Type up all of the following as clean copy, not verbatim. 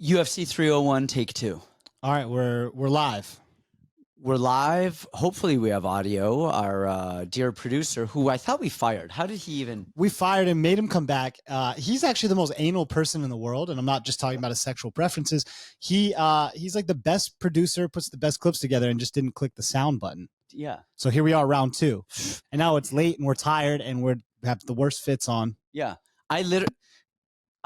UFC 301, take 2. All right, we're live. We're live. Hopefully we have audio. Our dear producer, who I thought we fired. How did he even? We fired him, made him come back. He's actually the most anal person in the world, and I'm not just talking about his sexual preferences. He's like the best producer, puts the best clips together, and just didn't click the sound button. Yeah. So here we are, round 2, and now it's late, and we're tired, and we have the worst fits on. Yeah.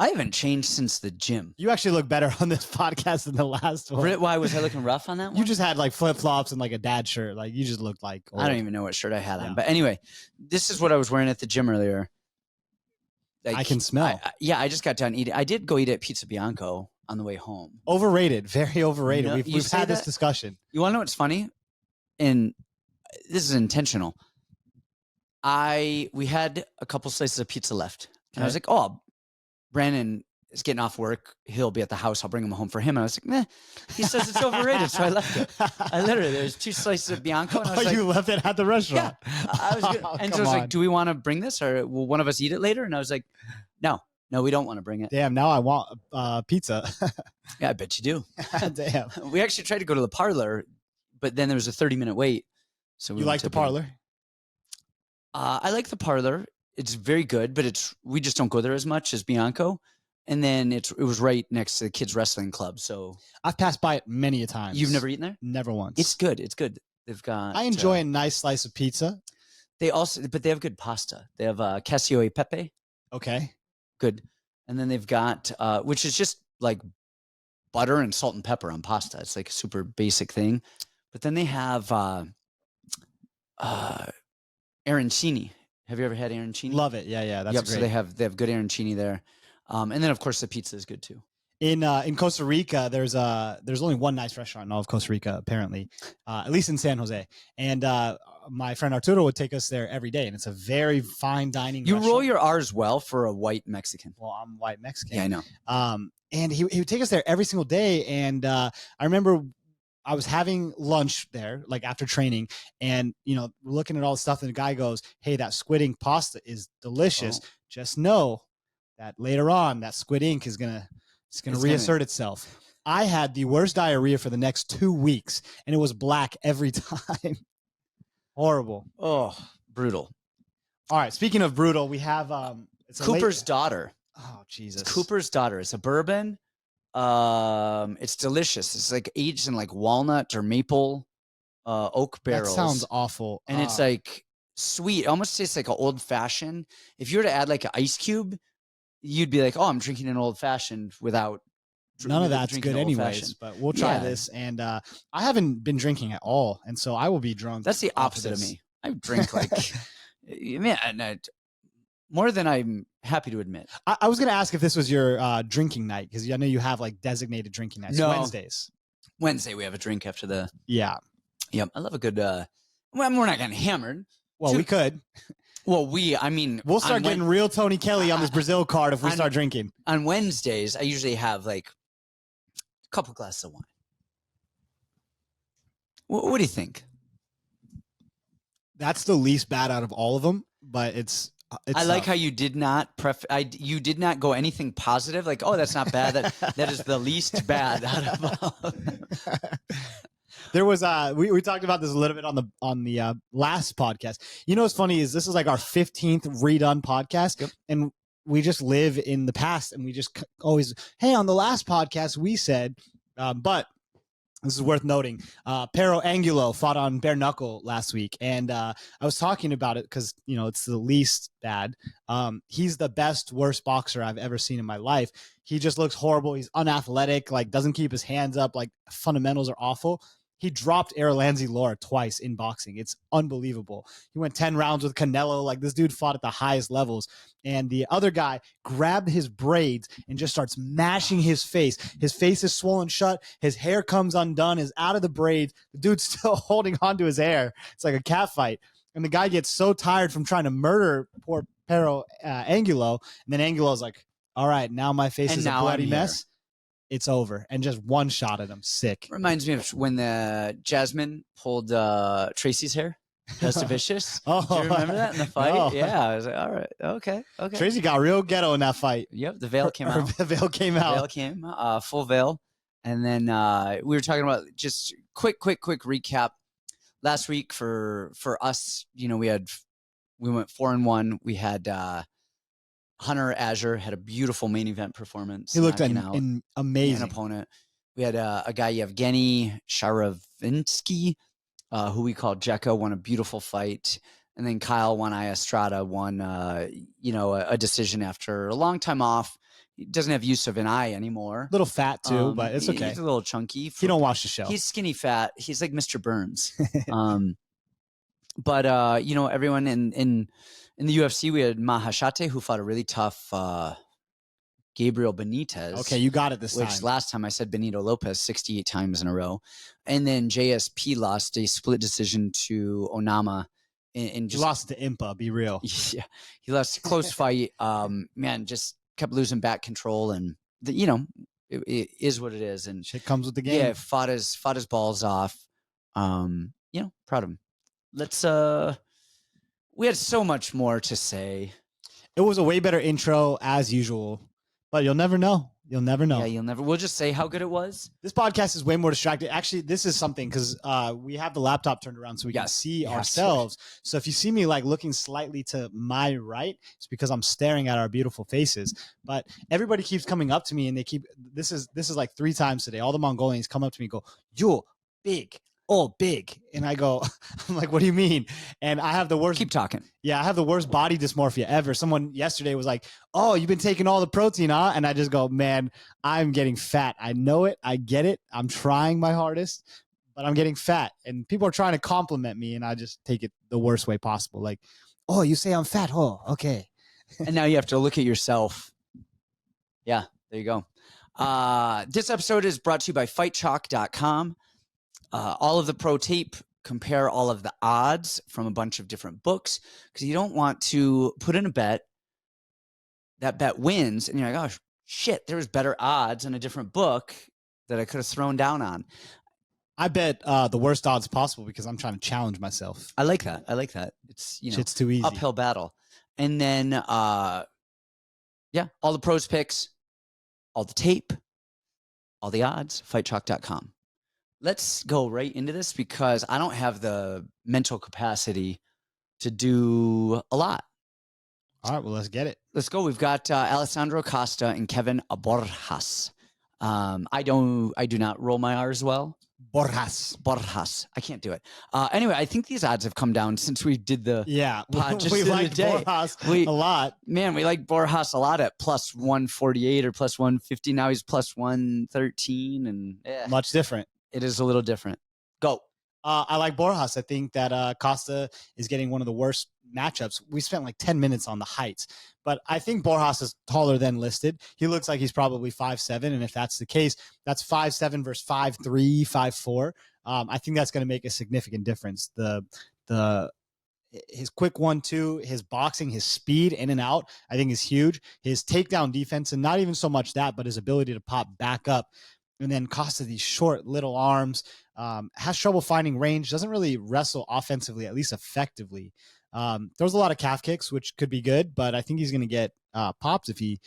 I haven't changed since the gym. You actually look better on this podcast than the last one. Why was I looking rough on that one? You just had like flip-flops and like a dad shirt. Like you just looked like old. I don't even know what shirt I had on. But anyway, this is what I was wearing at the gym earlier. Like, I can smell. I just got done eating. I did go eat at Pizza Bianco on the way home. Overrated. Very overrated. No, we've had this discussion. You want to know what's funny? And this is intentional. We had a couple slices of pizza left. And I was like, oh, Brandon is getting off work. He'll be at the house. I'll bring him home for him. And I was like, meh. He says it's overrated. So I left it. There's 2 slices of Bianco. And I was like, you left it at the restaurant? Yeah. I was good. And so I was like, do we want to bring this or will one of us eat it later? And I was like, no, we don't want to bring it. Damn, now I want pizza. Yeah, I bet you do. Damn. We actually tried to go to the parlor, but then there was a 30-minute wait. So you like the parlor? I like the parlor. It's very good, but we just don't go there as much as Bianco. And then it was right next to the kids' wrestling club. So I've passed by it many a times. You've never eaten there? Never once. It's good. It's good. They've got. I enjoy a nice slice of pizza. But they have good pasta. They have cacio e pepe. Okay. Good. And then they've got which is just like butter and salt and pepper on pasta. It's like a super basic thing. But then they have arancini. Have you ever had arancini? Love it. Yeah. That's great. So they have good arancini there. And then of course the pizza is good too. In Costa Rica, there's only one nice restaurant in all of Costa Rica, apparently, at least in San Jose. And my friend Arturo would take us there every day, and it's a very fine dining. You restaurant. roll your R's well for a white Mexican. Well, I'm white Mexican. Yeah, I know. And he would take us there every single day, and I remember I was having lunch there, like after training, and we're looking at all the stuff, and the guy goes, "Hey, that squid ink pasta is delicious. Oh. Just know that later on, that squid ink is gonna reassert itself." I had the worst diarrhea for the next 2 weeks, and it was black every time. Horrible. Oh, brutal. All right. Speaking of brutal, we have it's Cooper's daughter. Oh, Jesus. It's Cooper's daughter. It's a bourbon. It's delicious. It's like aged in like walnut or maple oak barrels. That sounds awful. And it's like sweet. It almost tastes like an old fashioned. If you were to add like an ice cube, you'd be like, oh, I'm drinking an old fashioned without. None of that's good anyways, but we'll try this. And I haven't been drinking at all. And so I will be drunk. That's the opposite of me. I drink like, more than I'm happy to admit. I was going to ask if this was your drinking night, because I know you have like designated drinking nights. No. Wednesdays. Wednesday we have a drink after the. Yeah. Yep. I love a good. Well, we're not getting hammered. Well, we could. Well, we'll start getting real Tony Kelly on this Brazil card if we start drinking. On Wednesdays, I usually have like a couple glasses of wine. What do you think? That's the least bad out of all of them, but it's I like how you did not you did not go anything positive. Like, oh, that's not bad. That is the least bad out of all. There was we talked about this a little bit on the last podcast. What's funny is this is like our 15th redone podcast. Yep. And we just live in the past, and we just always, hey, on the last podcast we said, but this is worth noting. Pero Angulo fought on bare knuckle last week, and I was talking about it because it's the least bad. He's the worst boxer I've ever seen in my life. He just looks horrible. He's unathletic, like doesn't keep his hands up, like fundamentals are awful. He dropped Erlanzi Laura twice in boxing. It's unbelievable. He went 10 rounds with Canelo. Like, this dude fought at the highest levels. And the other guy grabbed his braids and just starts mashing his face. His face is swollen shut. His hair comes undone, is out of the braids. The dude's still holding onto his hair. It's like a cat fight. And the guy gets so tired from trying to murder poor Pero Angulo. And then Angulo's like, all right, now my face is a bloody mess. It's over. And just one shot at him. Sick. Reminds me of when Jasmine pulled Tracy's hair. Just Vicious. Oh, do you remember that in the fight? No. Yeah, I was like, all right, okay. Tracy got real ghetto in that fight. Yep, the veil came out. The veil came The out. veil came, full veil. And then we were talking about just quick recap. Last week for us, we went 4-1. We had Hunter Azure had a beautiful main event performance. He looked amazing. An opponent. We had a guy, Yevgeny Sharavinsky, who we called Jekka, won a beautiful fight. And then Kyle Estrada won, a decision after a long time off. He doesn't have use of an eye anymore. A little fat too, but it's okay. He's a little chunky. He don't watch the show. He's skinny fat. He's like Mr. Burns. But everyone in the UFC, we had Mahashate, who fought a really tough Gabriel Benitez. Okay, you got it this time. Which last time I said Benito Lopez 68 times in a row. And then JSP lost a split decision to Onama. And just lost it to Impa, be real. Yeah, he lost a close fight. Just kept losing back control, and it is what it is. And shit comes with the game. Yeah, fought his balls off. Proud of him. Let's we had so much more to say. It was a way better intro as usual, but you'll never know. You'll never know. Yeah, you'll never. We'll just say how good it was. This podcast is way more distracted. Actually, this is something because we have the laptop turned around so we can see ourselves. So if you see me like looking slightly to my right, it's because I'm staring at our beautiful faces. But everybody keeps coming up to me and they keep. This is like 3 times today. All the Mongolians come up to me and go, "You're big." Oh, big. And I go, I'm like, what do you mean? And I have the worst. Keep talking. Yeah, I have the worst body dysmorphia ever. Someone yesterday was like, oh, you've been taking all the protein, huh? And I just go, man, I'm getting fat. I know it. I get it. I'm trying my hardest, but I'm getting fat. And people are trying to compliment me, and I just take it the worst way possible. Like, oh, you say I'm fat? Oh, okay. And now you have to look at yourself. Yeah, there you go. This episode is brought to you by FightChalk.com. All of the pro tape, compare all of the odds from a bunch of different books, because you don't want to put in a bet. That bet wins, and you're like, oh, shit, there was better odds in a different book that I could have thrown down on. I bet the worst odds possible because I'm trying to challenge myself. I like that. It's, shit's too easy. Uphill battle. And then, all the pros picks, all the tape, all the odds, FightChalk.com. Let's go right into this because I don't have the mental capacity to do a lot. All right, well, let's get it. Let's go. We've got Alessandro Costa and Kevin Borjas. I do not roll my R's well. Borjas. I can't do it. Anyway, I think these odds have come down since we did the pod just we the like other day. Borjas a lot. Man, we like Borjas a lot at plus 148 or plus 150. Now he's plus 113, and much different. It is a little different. Go. I like Borjas. I think that Costa is getting one of the worst matchups. We spent like 10 minutes on the heights, but I think Borjas is taller than listed. He looks like he's probably 5'7", and if that's the case, that's 5'7" versus 5'3", 5'4". I think that's going to make a significant difference. His quick 1-2, his boxing, his speed in and out, I think is huge. His takedown defense, and not even so much that, but his ability to pop back up. And then Costa, these short little arms, has trouble finding range, doesn't really wrestle offensively, at least effectively. Throws a lot of calf kicks, which could be good, but I think he's going to get pops if he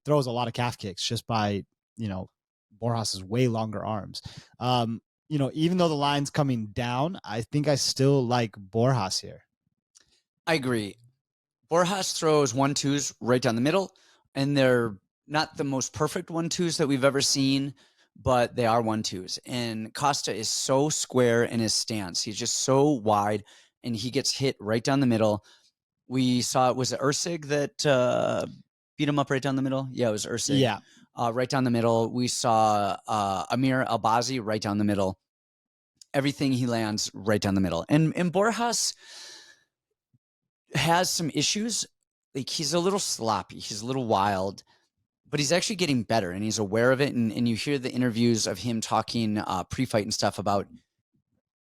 throws a lot of calf kicks just by, Borjas' way longer arms. Even though the line's coming down, I think I still like Borjas here. I agree. Borjas throws 1-2s right down the middle, and they're not the most perfect 1-2s that we've ever seen, but they are 1-2s. And Costa is so square in his stance. He's just so wide, and he gets hit right down the middle. We saw, was it Erceg that beat him up right down the middle? Yeah, it was Erceg. Yeah. Right down the middle. We saw Amir Albazi right down the middle. Everything he lands right down the middle. And Borjas has some issues. Like, he's a little sloppy. He's a little wild. But he's actually getting better, and he's aware of it. And you hear the interviews of him talking pre-fight and stuff about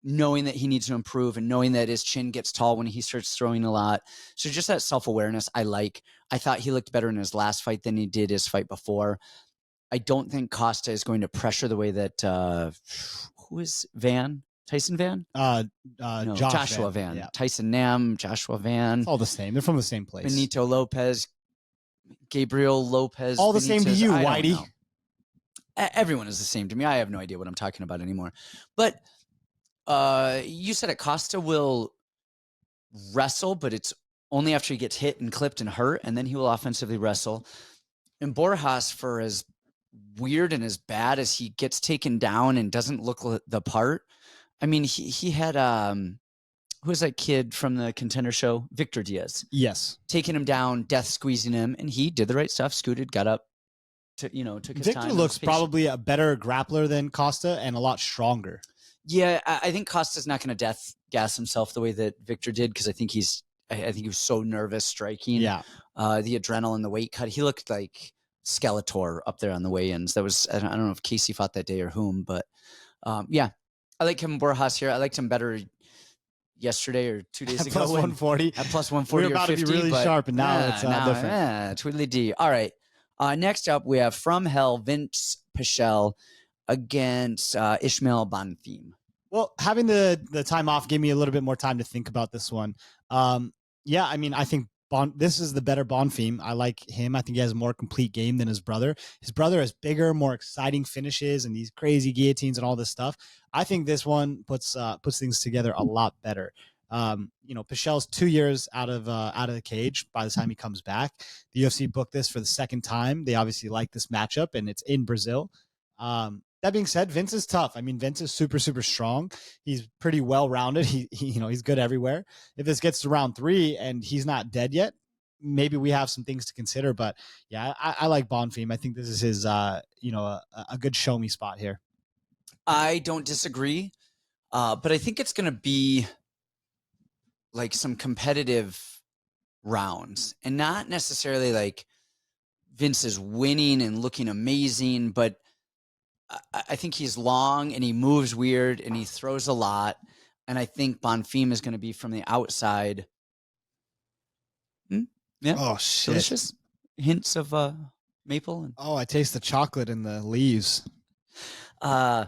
knowing that he needs to improve and knowing that his chin gets tall when he starts throwing a lot. So just that self-awareness I like. I thought he looked better in his last fight than he did his fight before. I don't think Costa is going to pressure the way that who is Van Tyson Van? No, Joshua Van. Yeah. Tyson Nam, Joshua Van. It's all the same. They're from the same place. Benito Lopez, Gabriel Lopez. All the same to you, Whitey. Everyone is the same to me. I have no idea what I'm talking about anymore. But you said it. Costa will wrestle, but it's only after he gets hit and clipped and hurt, and then he will offensively wrestle. And Borjas, for as weird and as bad as he gets taken down and doesn't look the part. I mean, he had who was that kid from the Contender Show? Victor Diaz. Yes, taking him down, death squeezing him, and he did the right stuff. Scooted, got up, took his time. Victor looks probably a better grappler than Costa and a lot stronger. Yeah, I think Costa's not going to death gas himself the way that Victor did because I think he was so nervous striking. Yeah, the adrenaline, the weight cut. He looked like Skeletor up there on the weigh-ins. That was I don't know if Casey fought that day or whom, but yeah, I like him Borjas here. I liked him better yesterday or 2 days ago. Plus 140. At plus 140 We're about or 50, to be really sharp, and now it's different. Tweedly D. All right. Next up, we have from hell Vince Pachella against Ishmael Bonfim. Well, having the time off gave me a little bit more time to think about this one. Yeah, I mean, I think this is the better Bonfim. I like him. I think he has a more complete game than his brother. His brother has bigger, more exciting finishes and these crazy guillotines and all this stuff. I think this one puts things together a lot better. Pachella's 2 years out of the cage by the time he comes back. The UFC booked this for the second time. They obviously like this matchup, and it's in Brazil. That being said, Vince is tough. I mean, Vince is super, super strong. He's pretty well-rounded. He's good everywhere. If this gets to round 3 and he's not dead yet, maybe we have some things to consider. But yeah, I like Bonfim. I think this is his, a good show me spot here. I don't disagree, but I think it's going to be like some competitive rounds and not necessarily like Vince is winning and looking amazing, but I think he's long and he moves weird and he throws a lot. And I think Bonfim is going to be from the outside. Yeah. Oh, shit. Delicious. Hints of maple. I taste the chocolate in the leaves. And,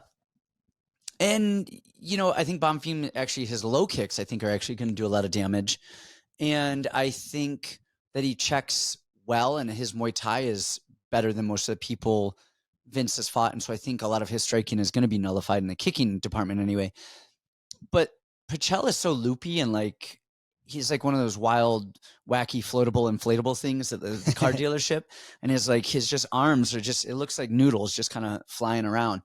I think Bonfim actually, his low kicks, I think, are actually going to do a lot of damage. And I think that he checks well and his Muay Thai is better than most of the people Vince has fought, and so I think a lot of his striking is going to be nullified in the kicking department anyway. But Pachella is so loopy and like he's like one of those wild, wacky, floatable, inflatable things at the car dealership, and his just arms are just, it looks like noodles just kind of flying around.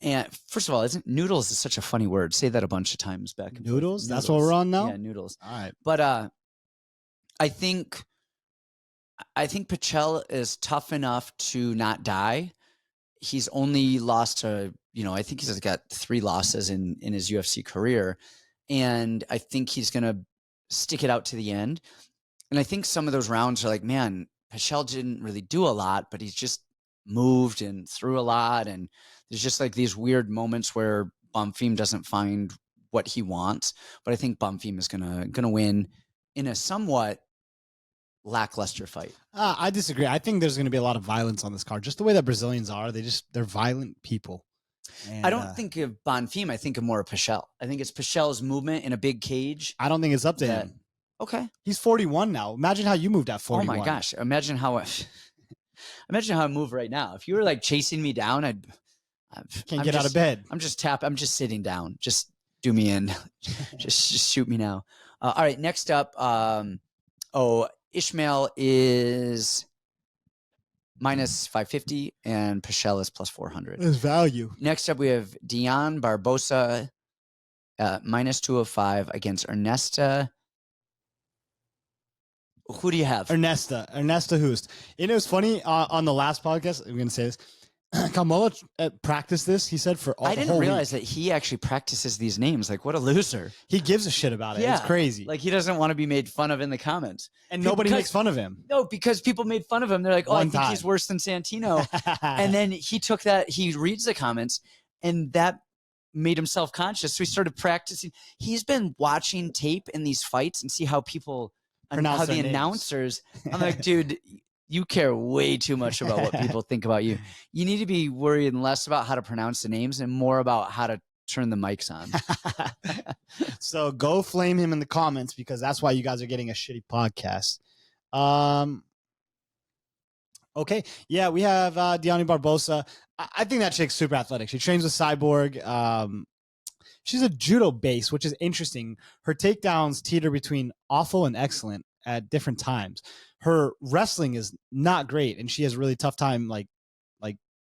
And first of all, isn't noodles is such a funny word? Say that a bunch of times back. And noodles? Forth. That's what we're on now? Yeah, noodles. All right. But I think Pachella is tough enough to not die. He's only lost to, I think he's got 3 losses in his UFC career. And I think he's going to stick it out to the end. And I think some of those rounds are like, man, Pachella didn't really do a lot, but he's just moved and threw a lot. And there's just like these weird moments where Bonfim doesn't find what he wants. But I think Bonfim is gonna win in a somewhat lackluster fight. I disagree. I think there's going to be a lot of violence on this card. Just the way that Brazilians are, they're violent people. And, I don't think of Bonfim. I think of more of Pachella. I think it's Pachella's movement in a big cage. I don't think it's up to him. Okay. He's 41 now. Imagine how you moved at 41. Oh my gosh. Imagine how I move right now. If you were like chasing me down, Can't get out of bed. I'm just sitting down. Just do me in. just shoot me now. All right. Next up, Ishmael is minus 550 and Pachella is plus 400. There's value. Next up, we have Dion Barbosa minus 205 against Ernesta. Who do you have? Ernesta Hoost. And it was funny on the last podcast. I'm going to say this. Kamala practiced this. He said for all. I didn't realize that he actually practices these names. Like, what a loser! He gives a shit about it. Yeah. It's crazy. Like he doesn't want to be made fun of in the comments, and nobody makes fun of him. No, because people made fun of him. They're like, "Oh, I think he's worse than Santino." And then he took that. He reads the comments, and that made him self-conscious. So he started practicing. He's been watching tape in these fights and see how people pronounce the announcers. I'm like, dude. You care way too much about what people think about you. You need to be worrying less about how to pronounce the names and more about how to turn the mics on. So go flame him in the comments because that's why you guys are getting a shitty podcast. Okay. Yeah, we have Diani Barbosa. I think that chick's super athletic. She trains with Cyborg. She's a judo base, which is interesting. Her takedowns teeter between awful and excellent at different times. Her wrestling is not great, and she has a really tough time like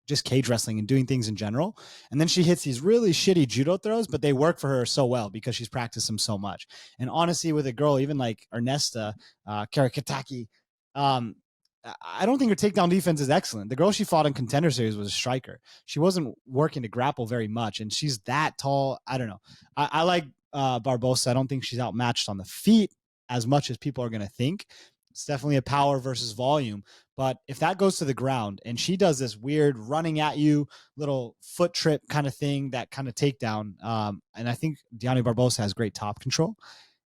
just cage wrestling and doing things in general. And then she hits these really shitty judo throws, but they work for her so well because she's practiced them so much. And honestly, with a girl even like Ernesta, Kataki, I don't think her takedown defense is excellent. The girl she fought in Contender Series was a striker. She wasn't working to grapple very much, and she's that tall. I don't know. I like Barbosa. I don't think she's outmatched on the feet as much as people are going to think. It's definitely a power versus volume. But if that goes to the ground and she does this weird running at you, little foot trip kind of thing, that kind of takedown, and I think Diani Barbosa has great top control,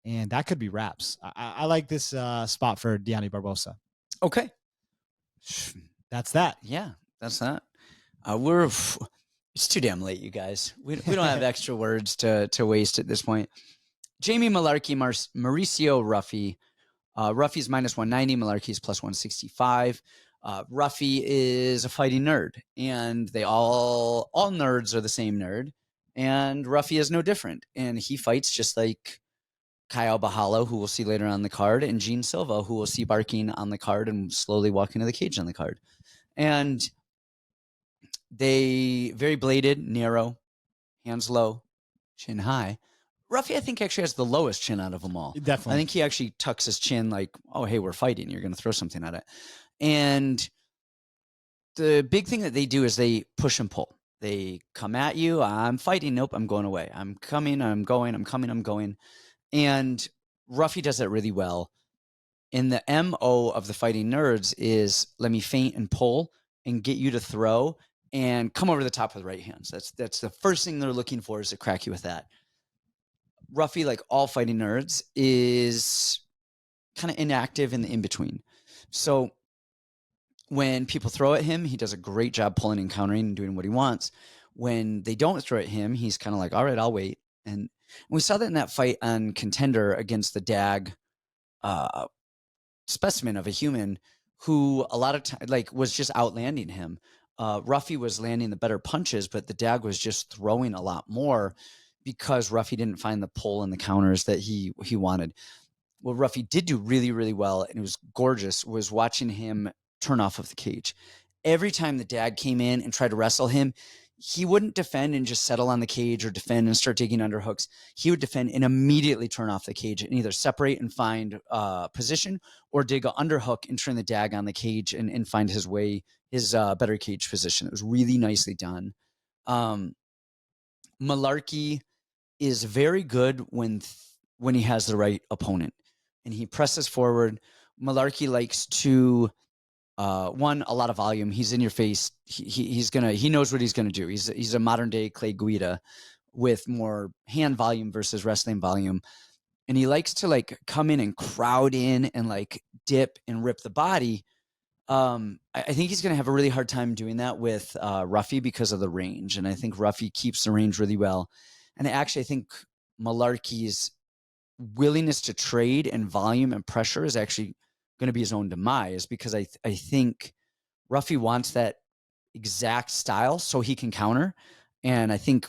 and that could be wraps. I like this spot for Diani Barbosa. Okay. That's that. Yeah, that's that. It's too damn late, you guys. We don't have extra words to waste at this point. Jamie Malarkey, Mauricio Ruffy. Ruffy's minus 190, Malarkey's plus 165. Ruffy is a fighting nerd, and they all nerds are the same nerd, and Ruffy is no different. And he fights just like Kyle Bajal, who we'll see later on the card, and Gene Silva, who we'll see barking on the card and slowly walking to the cage on the card. And they very bladed, narrow, hands low, chin high. Ruffy, I think, actually has the lowest chin out of them all. Definitely. I think he actually tucks his chin like, oh, hey, we're fighting. You're going to throw something at it. And the big thing that they do is they push and pull. They come at you. I'm fighting. Nope, I'm going away. I'm coming. I'm going. I'm coming. I'm going. And Ruffy does that really well. And the MO of the fighting nerds is let me feint and pull and get you to throw and come over the top with right hands. That's the first thing they're looking for, is to crack you with that. Ruffy, like all fighting nerds, is kind of inactive in the in-between. So when people throw at him, he does a great job pulling and countering and doing what he wants. When they don't throw at him, he's kind of like, all right, I'll wait. And we saw that in that fight on Contender against the Dag specimen of a human who a lot of time was just outlanding him. Ruffy was landing the better punches, but the Dag was just throwing a lot more because Ruffy didn't find the pull and the counters that he wanted. What Ruffy did do really, really well, and it was gorgeous, was watching him turn off of the cage. Every time the Dag came in and tried to wrestle him, he wouldn't defend and just settle on the cage or defend and start digging underhooks. He would defend and immediately turn off the cage and either separate and find position or dig an underhook and turn the Dag on the cage and find his way, his better cage position. It was really nicely done. Malarkey is very good when he has the right opponent and he presses forward. Malarkey likes to a lot of volume. He's in your face. He knows what he's gonna do. He's a modern day Clay Guida with more hand volume versus wrestling volume. And he likes to come in and crowd in and dip and rip the body. I think he's going to have a really hard time doing that with Ruffy because of the range. And I think Ruffy keeps the range really well. And I think Malarkey's willingness to trade and volume and pressure is actually going to be his own demise, because I think Ruffy wants that exact style so he can counter. And I think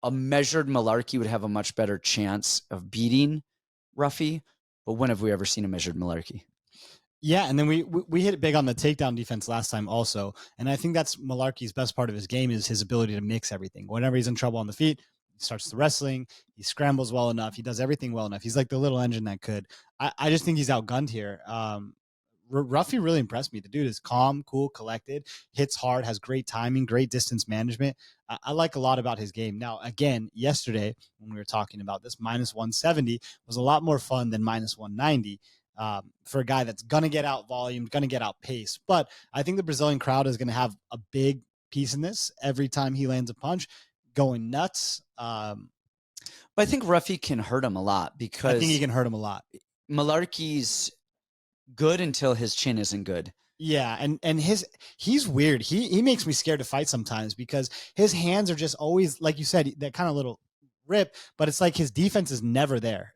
a measured Malarkey would have a much better chance of beating Ruffy. But when have we ever seen a measured Malarkey? Yeah, and then we hit it big on the takedown defense last time also. And I think that's Malarkey's best part of his game, is his ability to mix everything. Whenever he's in trouble on the feet, he starts the wrestling, he scrambles well enough, he does everything well enough. He's like the little engine that could. I just think he's outgunned here. Ruffy really impressed me. The dude is calm, cool, collected, hits hard, has great timing, great distance management. I like a lot about his game. Now, again, yesterday when we were talking about this, minus 170 was a lot more fun than minus 190. For a guy that's going to get out volume, going to get out pace. But I think the Brazilian crowd is going to have a big piece in this every time he lands a punch, going nuts. But I think Ruffy can hurt him a lot, because I think he can hurt him a lot. Malarkey's good until his chin isn't good. Yeah, and he's weird. He makes me scared to fight sometimes because his hands are just always, like you said, that kind of little rip, but it's like his defense is never there.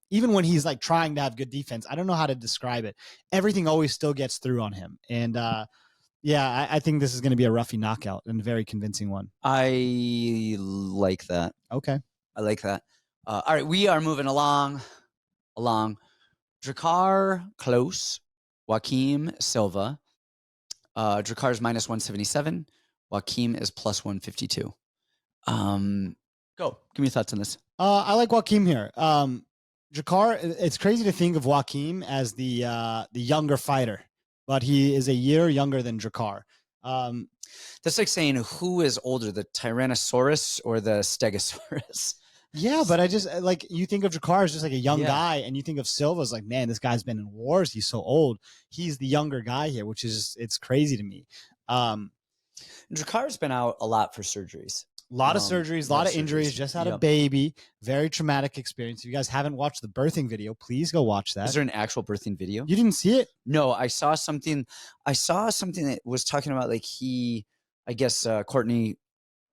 Even when he's like trying to have good defense, I don't know how to describe it. Everything always still gets through on him. And yeah, I think this is going to be a Ruffy knockout and a very convincing one. I like that. Okay. I like that. All right, we are moving along. Draicar close. Joaquim Silva. Draicar is minus 177. Joaquim is plus 152. Go. Give me your thoughts on this. I like Joaquim here. Draicar, it's crazy to think of Joaquim as the younger fighter, but he is a year younger than Draicar. That's like saying who is older, the Tyrannosaurus or the Stegosaurus? Yeah, but I just like, you think of Draicar as just like a young guy, and you think of Silva as like, man, this guy's been in wars. He's so old. He's the younger guy here, which is, it's crazy to me. Draicar's been out a lot for surgeries. A lot of surgeries, a lot of injuries, just had a baby. Very traumatic experience. If you guys haven't watched the birthing video, please go watch that. Is there an actual birthing video? You didn't see it? No, I saw something that was talking about like Courtney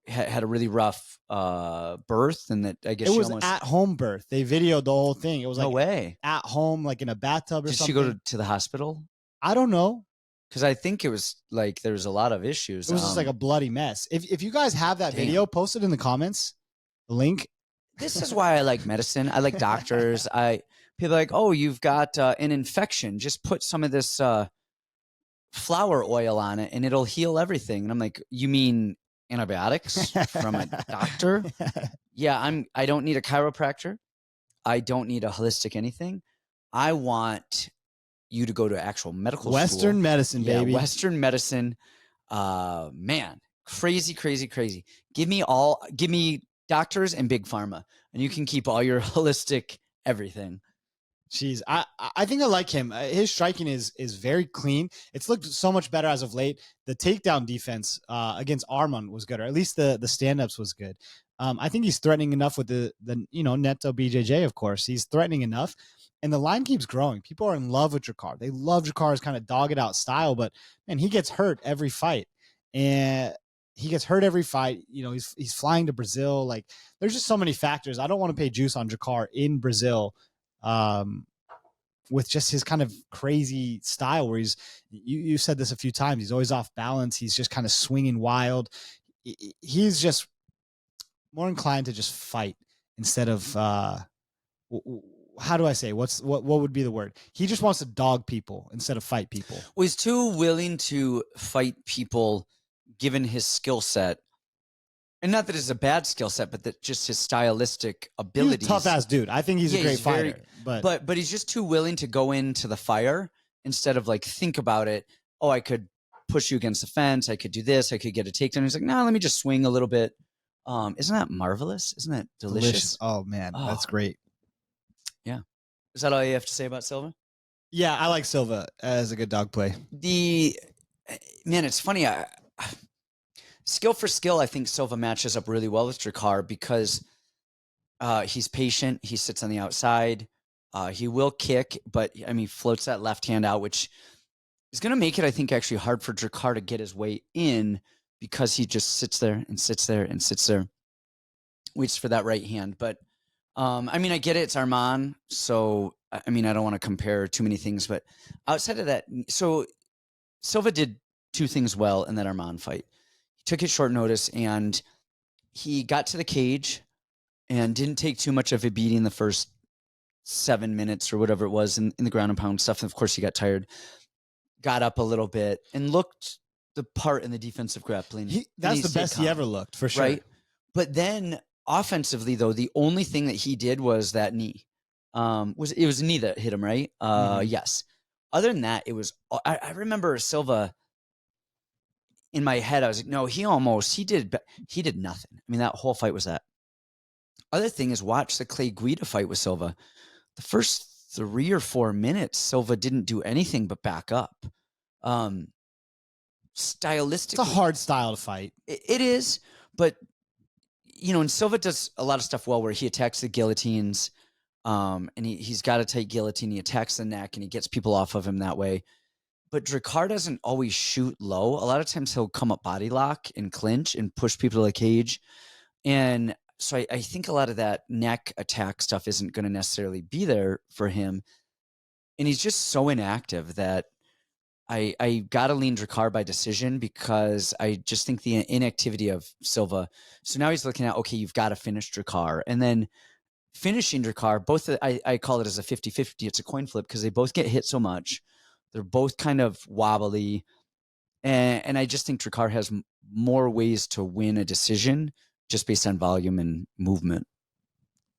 had a really rough birth, and that I guess it was at home birth. They videoed the whole thing. It was like no way at home, like in a bathtub or something. Did she go to the hospital? I don't know. Because I think it was like there was a lot of issues. It was just like a bloody mess. If you guys have that video, post it in the comments. The link. This is why I like medicine. I like doctors. People are like, oh, you've got an infection. Just put some of this flower oil on it, and it'll heal everything. And I'm like, you mean antibiotics from a doctor? Yeah, I don't need a chiropractor. I don't need a holistic anything. I want you to go to actual medical school. Western medicine, baby. Western medicine. Man, crazy. Give me doctors and big pharma, and you can keep all your holistic everything. Jeez, I think I like him. His striking is very clean. It's looked so much better as of late. The takedown defense against Armand was good, or at least the stand-ups was good. I think he's threatening enough with the Neto BJJ, of course. He's threatening enough. And the line keeps growing. People are in love with Draicar. They love Draicar's kind of dog-it-out style, but, man, he gets hurt every fight. And he gets hurt every fight. You know, he's flying to Brazil. Like, there's just so many factors. I don't want to pay juice on Draicar in Brazil with just his kind of crazy style where you said this a few times, he's always off balance. He's just kind of swinging wild. He's just more inclined to just fight instead of how do I say? What would be the word? He just wants to dog people instead of fight people. Well, he's too willing to fight people given his skill set. And not that it's a bad skill set, but that just his stylistic abilities. He's a tough-ass dude. I think he's a great fighter. But he's just too willing to go into the fire instead of like think about it. Oh, I could push you against the fence. I could do this. I could get a takedown. He's like, no, let me just swing a little bit. Isn't that marvelous? Isn't that delicious? Oh, man. That's great. Yeah. Is that all you have to say about Silva? Yeah, I like Silva as a good dog play. Man, it's funny. Skill for skill, I think Silva matches up really well with Draicar because he's patient. He sits on the outside. He will kick, but I mean, floats that left hand out, which is going to make it, I think, actually hard for Draicar to get his way in because he just sits there and sits there and sits there, waits for that right hand. But I mean, I get it. It's Armand. So, I mean, I don't want to compare too many things, but outside of that, so Silva did two things well in that Armand fight. He took it short notice and he got to the cage and didn't take too much of a beating the first 7 minutes or whatever it was in the ground and pound stuff. And of course, he got tired, got up a little bit and looked the part in the defensive grappling. That's the best he ever looked, for sure. Right? But then offensively, though, the only thing that he did was that knee. It was a knee that hit him, right? Yes. Other than that, it was. I remember Silva. In my head, I was like, no, he did nothing. I mean, that whole fight was that. Other thing is, watch the Clay Guida fight with Silva. The first 3 or 4 minutes, Silva didn't do anything but back up. Stylistically, it's a hard style to fight. It is, but and Silva does a lot of stuff well, where he attacks the guillotines, and he's got a tight guillotine. He attacks the neck, and he gets people off of him that way. but Draicar doesn't always shoot low. A lot of times he'll come up body lock and clinch and push people to the cage. And so I think a lot of that neck attack stuff isn't going to necessarily be there for him. And he's just so inactive that I got to lean Draicar by decision because I just think the inactivity of Silva. So now he's looking at, okay, you've got to finish Draicar. And then finishing Draicar, both I call it as a 50-50. It's a coin flip because they both get hit so much. They're both kind of wobbly. And I just think Draicar has more ways to win a decision just based on volume and movement.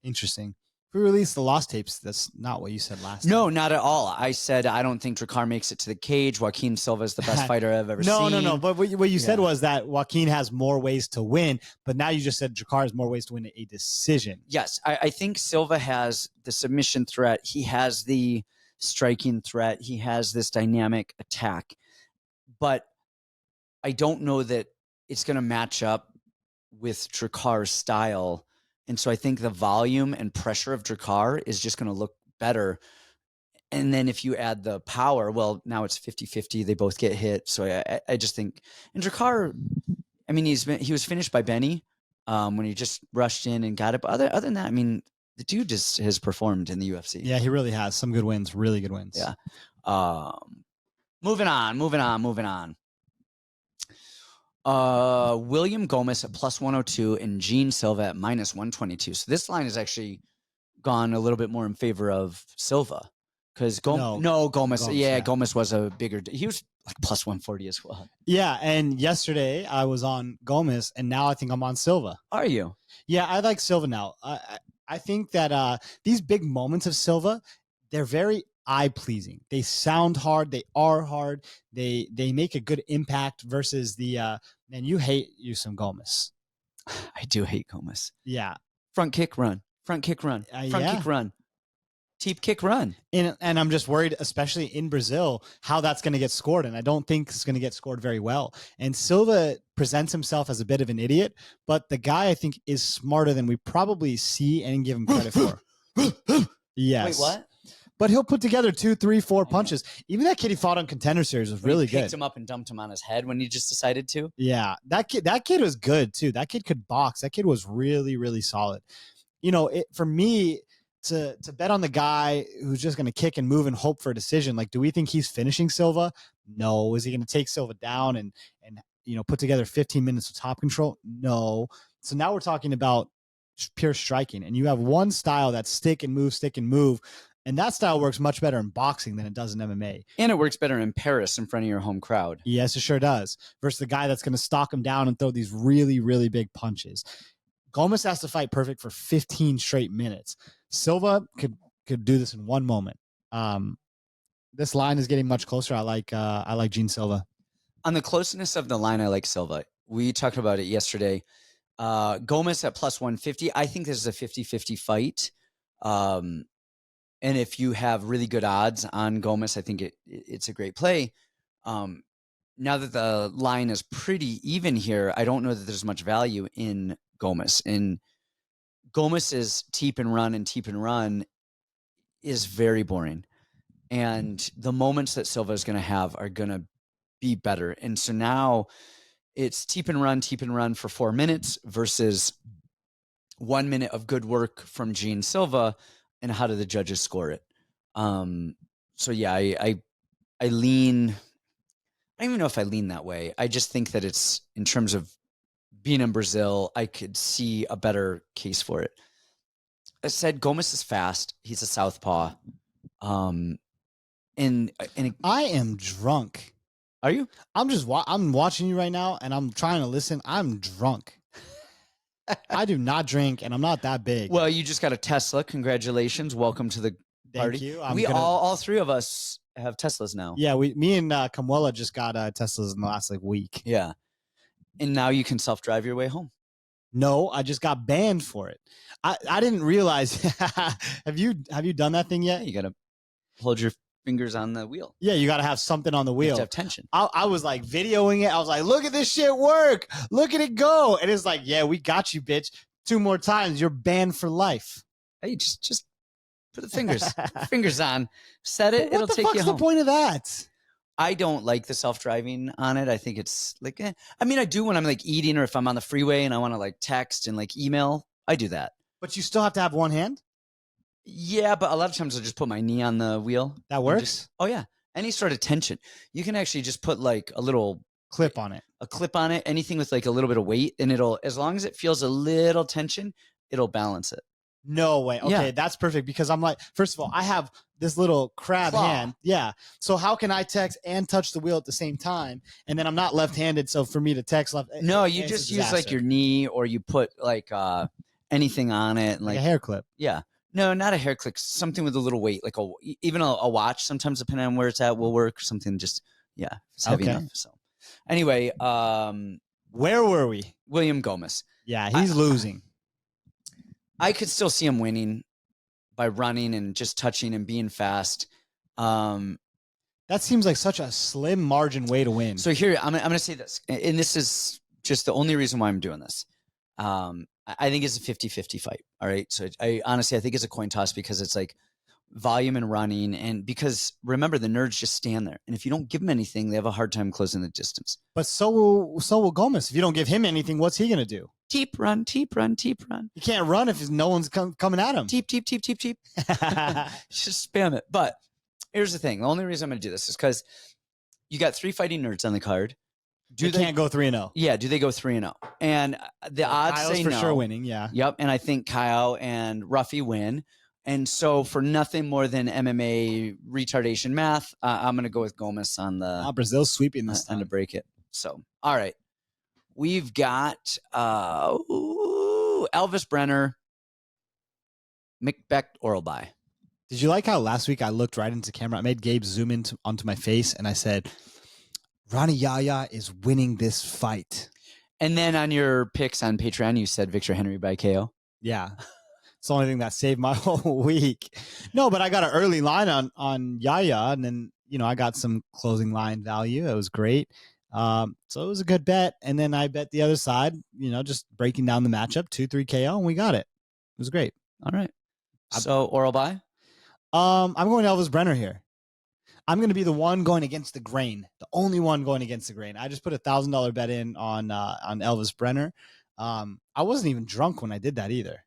Interesting. If we release the lost tapes, that's not what you said last time. No, not at all. I said I don't think Draicar makes it to the cage. Joaquin Silva is the best fighter I've ever seen. No. But what you said was that Joaquin has more ways to win, but now you just said Draicar has more ways to win a decision. Yes, I think Silva has the submission threat. He has the striking threat. He has this dynamic attack. But I don't know that it's going to match up with Draicar's style. And so I think the volume and pressure of Draicar is just going to look better. And then if you add the power, well, now it's 50-50. They both get hit. So I just think, and Draicar, I mean, he was finished by Benny when he just rushed in and got it. But other than that, I mean, the dude just has performed in the UFC. Yeah, he really has some good wins, really good wins. Yeah. Moving on. William Gomez at plus 102 and Gene Silva at minus 122. So this line has actually gone a little bit more in favor of Silva because Gomez. Yeah, Gomez was a bigger. He was like plus 140 as well. Yeah, and yesterday I was on Gomez, and now I think I'm on Silva. Are you? Yeah, I like Silva now. I think that these big moments of Silva, they're very eye-pleasing. They sound hard. They are hard. They make a good impact versus the man. You hate you some Gomez. I do hate Gomez. Yeah. Front kick run. Front kick run. Kick run. Teep kick run. And I'm just worried, especially in Brazil, how that's going to get scored. And I don't think it's going to get scored very well. And Silva presents himself as a bit of an idiot, but the guy I think is smarter than we probably see and give him credit for. Yes. Wait, what? But he'll put together 2, 3, 4 punches. Even that kid he fought on Contender Series was really good. Picked him up and dumped him on his head when he just decided to. Yeah, that kid was good too. That kid could box. That kid was really, really solid. You know, for me to bet on the guy who's just going to kick and move and hope for a decision. Like, do we think he's finishing Silva? No. Is he going to take Silva down and put together 15 minutes of top control? No. So now we're talking about pure striking, and you have one style that's stick and move. And that style works much better in boxing than it does in MMA. And it works better in Paris in front of your home crowd. Yes, it sure does. Versus the guy that's going to stalk him down and throw these really, really big punches. Gomez has to fight perfect for 15 straight minutes. Silva could do this in one moment. This line is getting much closer. I like Gene Silva. On the closeness of the line, I like Silva. We talked about it yesterday. Gomez at plus 150. I think this is a 50-50 fight. And if you have really good odds on Gomez, I think it's a great play. Now that the line is pretty even here, I don't know that there's much value in Gomez. And Gomez's teep and run is very boring. And the moments that Silva is going to have are going to be better. And so now it's teep and run for 4 minutes versus 1 minute of good work from Gene Silva. And how do the judges score it? So yeah, I lean. I don't even know if I lean that way. I just think that it's in terms of being in Brazil, I could see a better case for it. I said Gomez is fast. He's a southpaw. And I am drunk. Are you? I'm watching you right now, and I'm trying to listen. I'm drunk. I do not drink, and I'm not that big. Well, you just got a Tesla. Congratulations. Welcome to the party. Thank you. All three of us have Teslas now. Yeah, me and Kamuela just got Teslas in the last week. Yeah. And now you can self-drive your way home. No, I just got banned for it. I didn't realize. Have you done that thing yet? You got to hold your fingers on the wheel. Yeah, you got to have something on the wheel. You have to have tension. I was like videoing it. I was like, look at this shit work. Look at it go. And it's like, yeah, we got you, bitch. 2 more times. You're banned for life. Hey, just put the fingers on. Set it. What It'll take you home. What's the point of that? I don't like the self-driving on it. I think it's like, I mean, I do when I'm like eating or if I'm on the freeway and I want to like text and like email. I do that. But you still have to have one hand? Yeah, but a lot of times I'll just put my knee on the wheel. That works? Just, oh, yeah. Any sort of tension. You can actually just put like a little clip on it. A clip on it, anything with like a little bit of weight, and it'll, as long as it feels a little tension, it'll balance it. No way. Okay, Yeah. that's perfect because I'm like, first of all, I have this little crab Claw. hand. Yeah. So how can I text and touch the wheel at the same time? And then I'm not left-handed, so for me to text left. No, you it's a just use like disaster. your knee, or you put like anything on it, and like like a hair clip. yeah. No, not a hair clip. Something with a little weight, like even a watch. Sometimes depending on where it's at, will work. Or something just it's heavy Okay. enough. So anyway, Where were we? William Gomez. Yeah, he's losing. I could still see him winning by running and just touching and being fast. That seems like such a slim margin way to win. So here, I'm going to say this, and this is just the only reason why I'm doing this. I think it's a 50-50 fight. All right. So I honestly think it's a coin toss because it's like volume and running. And because remember, the nerds just stand there. And if you don't give them anything, they have a hard time closing the distance. But so will Gomez. If you don't give him anything, what's he going to do? Teep run, teep run, teep run. He can't run if no one's coming at him. Teep, teep, teep, teep, teep. Just spam it. But here's the thing. The only reason I'm going to do this is because you got 3 fighting nerds on the card. They can't go 3-0. Yeah, do they go 3-0? And the odds Kyle's say for no. sure winning, yeah. Yep, and I think Kyle and Ruffy win. And so for nothing more than MMA retardation math, I'm going to go with Gomez on the Brazil's sweeping this on time. to break it. So, all right. We've got Elvis Brener, Macbeth Orolbai. Did you like how last week I looked right into camera? I made Gabe zoom in onto my face, and I said, Ronnie Yaya is winning this fight. And then on your picks on Patreon, you said Victor Henry by KO. Yeah. It's the only thing that saved my whole week. No, but I got an early line on Yaya, and then, I got some closing line value. It was great. So it was a good bet. And then I bet the other side, just breaking down the matchup, 2-3 KO, and we got it. It was great. All right. So Orolbai? I'm going Elvis Brener here. I'm going to be the one going against the grain, the only one going against the grain. I just put $1,000 bet in on Elvis Brener. I wasn't even drunk when I did that either.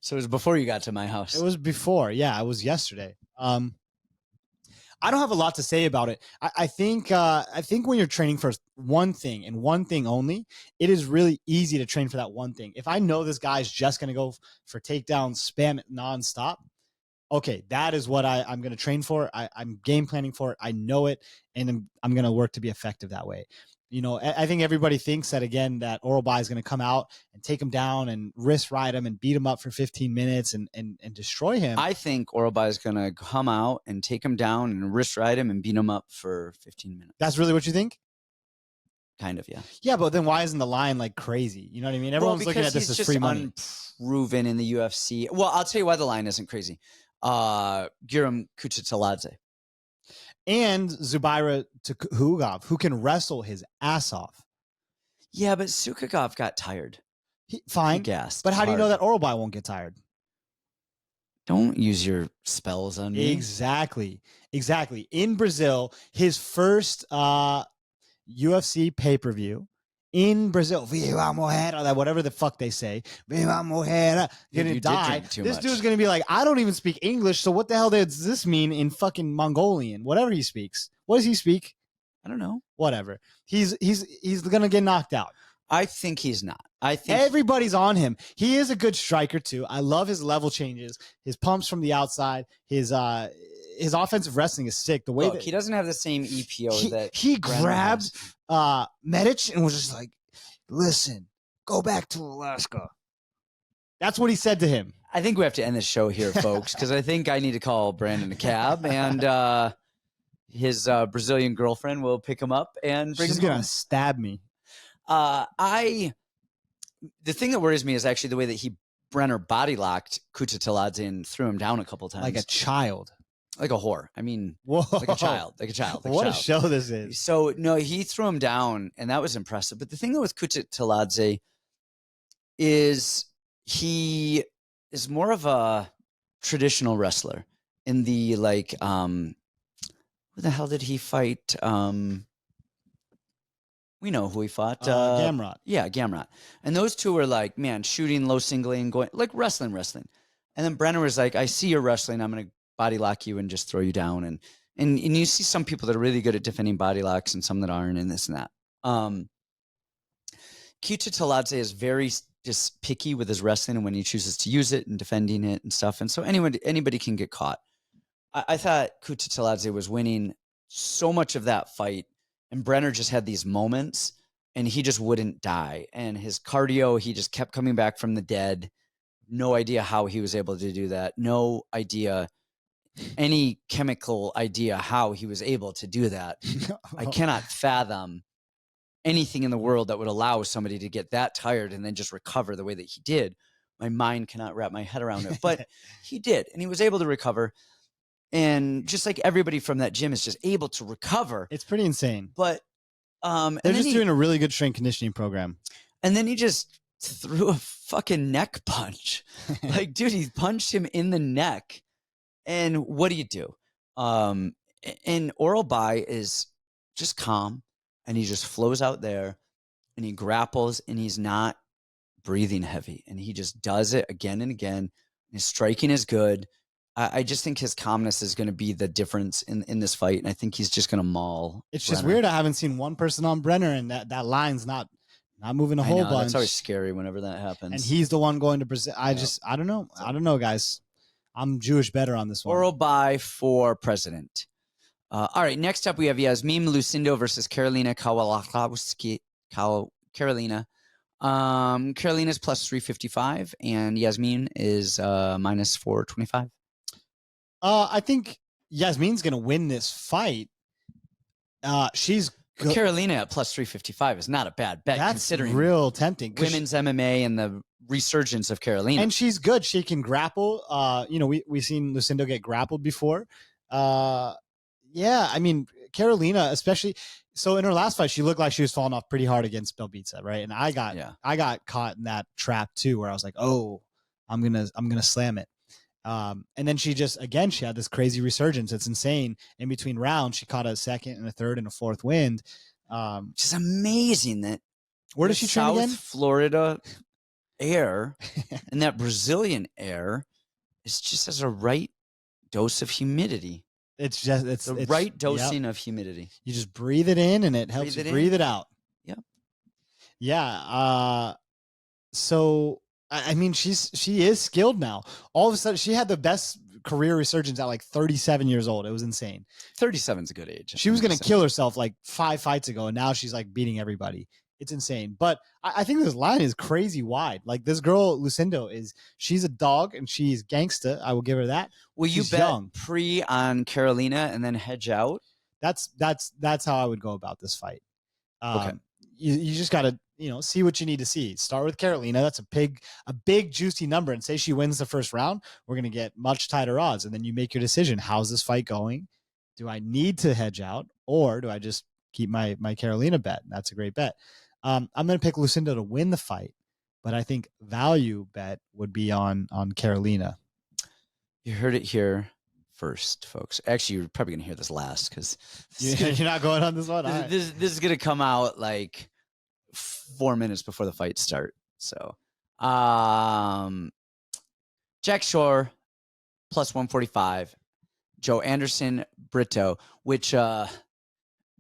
So it was before you got to my house. It was before. Yeah, it was yesterday. I don't have a lot to say about it. I think when you're training for one thing and one thing only, it is really easy to train for that one thing. If I know this guy's just going to go for takedowns, spam it nonstop, okay, that is what I'm going to train for. I'm game planning for it. I know it, and I'm going to work to be effective that way. I think everybody thinks that, again, that Orolbai is going to come out and take him down and wrist ride him and beat him up for 15 minutes and destroy him. I think Orolbai is going to come out and take him down and wrist ride him and beat him up for 15 minutes. That's really what you think? Kind of, yeah. Yeah, but then why isn't the line like crazy? You know what I mean? Everyone's looking at this as free money. Unproven in the UFC. Well, I'll tell you why the line isn't crazy. Guram Kuchitaladze. And Zubaira Tukhugov, who can wrestle his ass off. Yeah, but Sukagov got tired. Fine. He gassed. But how do you know that Orolbai won't get tired? Don't use your spells on me. Exactly. In Brazil, his first UFC pay-per-view in Brazil, Viva Mujer, whatever the fuck they say, Viva Mujer, gonna die. This dude's gonna be like, I don't even speak English, so what the hell does this mean in fucking Mongolian? Whatever he speaks. What does he speak? I don't know. Whatever. He's gonna get knocked out. I think he's not. I think everybody's on him. He is a good striker too. I love his level changes, his pumps from the outside, his offensive wrestling is sick. The way that he doesn't have the same EPO that he grabbed Medic and was just like, listen, go back to Alaska. That's what he said to him. I think we have to end this show here, folks, because I think I need to call Brandon a cab, and his Brazilian girlfriend will pick him up and bring him home. She's gonna stab me. The thing that worries me is actually the way that Brener body locked Kuchitaladze and threw him down a couple times. Like a child. Like a whore. I mean, whoa. Like a child. What a show this is. So, no, he threw him down, and that was impressive. But the thing with Kuchitaladze is he is more of a traditional wrestler in the, Who the hell did he fight? We know who he fought. Gamrot. Yeah, Gamrot. And those two were like, man, shooting low singling, going like wrestling. And then Brener was like, I see you're wrestling. I'm going to body lock you and just throw you down. And you see some people that are really good at defending body locks and some that aren't, and this and that. Kutateladze is very just picky with his wrestling and when he chooses to use it and defending it and stuff. And so anybody can get caught. I thought Kutateladze was winning so much of that fight, and Brener just had these moments and he just wouldn't die. And his cardio, he just kept coming back from the dead. No idea how he was able to do that. No idea, any chemical idea how he was able to do that. I cannot fathom anything in the world that would allow somebody to get that tired and then just recover the way that he did. My mind cannot wrap my head around it, but he did, and he was able to recover. And just like everybody from that gym is just able to recover. It's pretty insane. But they're just doing a really good strength conditioning program. And then he just threw a fucking neck punch. Like, dude, he punched him in the neck. And what do you do? And Orolbai is just calm, and he just flows out there, and he grapples, and he's not breathing heavy. And he just does it again and again. His striking is good. I just think his calmness is going to be the difference in this fight, and I think he's just going to maul. It's just weird. I haven't seen one person on Brener, and that line's not moving a whole bunch. It's always scary whenever that happens. And he's the one going to Brazil. I don't know. I don't know, guys. I'm Jewish better on this one. Orolbai for president. All right, next up we have Yasmin Lucendo versus Karolina Kowalkiewicz. Karolina. Karolina's plus 355, and Yasmin is minus 425. I think Yasmin's going to win this fight. She's good. Karolina at plus 355 is not a bad bet. That's considering real tempting. Women's MMA and the resurgence of Karolina. And she's good. She can grapple. We've seen Lucendo get grappled before. Yeah, I mean, Karolina, especially. So in her last fight, she looked like she was falling off pretty hard against Belbita, right? And I got caught in that trap too, where I was like, oh, I'm gonna slam it. And then she had this crazy resurgence. It's insane. In between rounds, she caught a second and a third and a fourth wind. Just amazing that. Where does she train again? South Florida air and that Brazilian air is just as a right dose of humidity. It's right dosing of humidity. You just breathe it in, and it helps you breathe it out. Yep. Yeah. So I mean, she is skilled now. All of a sudden, she had the best career resurgence at like 37 years old. It was insane. 37 is a good age. She was going to kill herself like 5 fights ago, and now she's like beating everybody. It's insane. But I think this line is crazy wide. Like, this girl, Lucendo, she's a dog, and she's gangsta. I will give her that. Will you bet pre on Karolina and then hedge out? That's how I would go about this fight. Okay. You just got to, see what you need to see. Start with Karolina. That's a big juicy number. And say she wins the first round, we're going to get much tighter odds. And then you make your decision. How's this fight going? Do I need to hedge out, or do I just keep my Karolina bet? That's a great bet. I'm going to pick Lucendo to win the fight, but I think value bet would be on Karolina. You heard it here first, folks. Actually, you're probably going to hear this last because you're not going on this one. This is going to come out like 4 minutes before the fight start. So, Jack Shore plus 145, Joe Anderson, Brito, which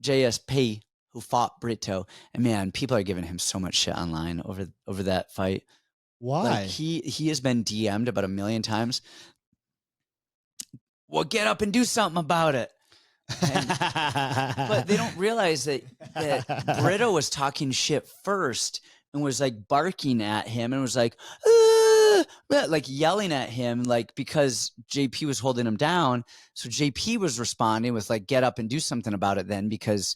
JSP, who fought Brito, and man, people are giving him so much shit online over that fight. Why? Like he has been DM'd about 1 million times. Well, get up and do something about it. But they don't realize that Brito was talking shit first and was like barking at him and was like yelling at him, like, because JP was holding him down. So JP was responding with like, get up and do something about it then, because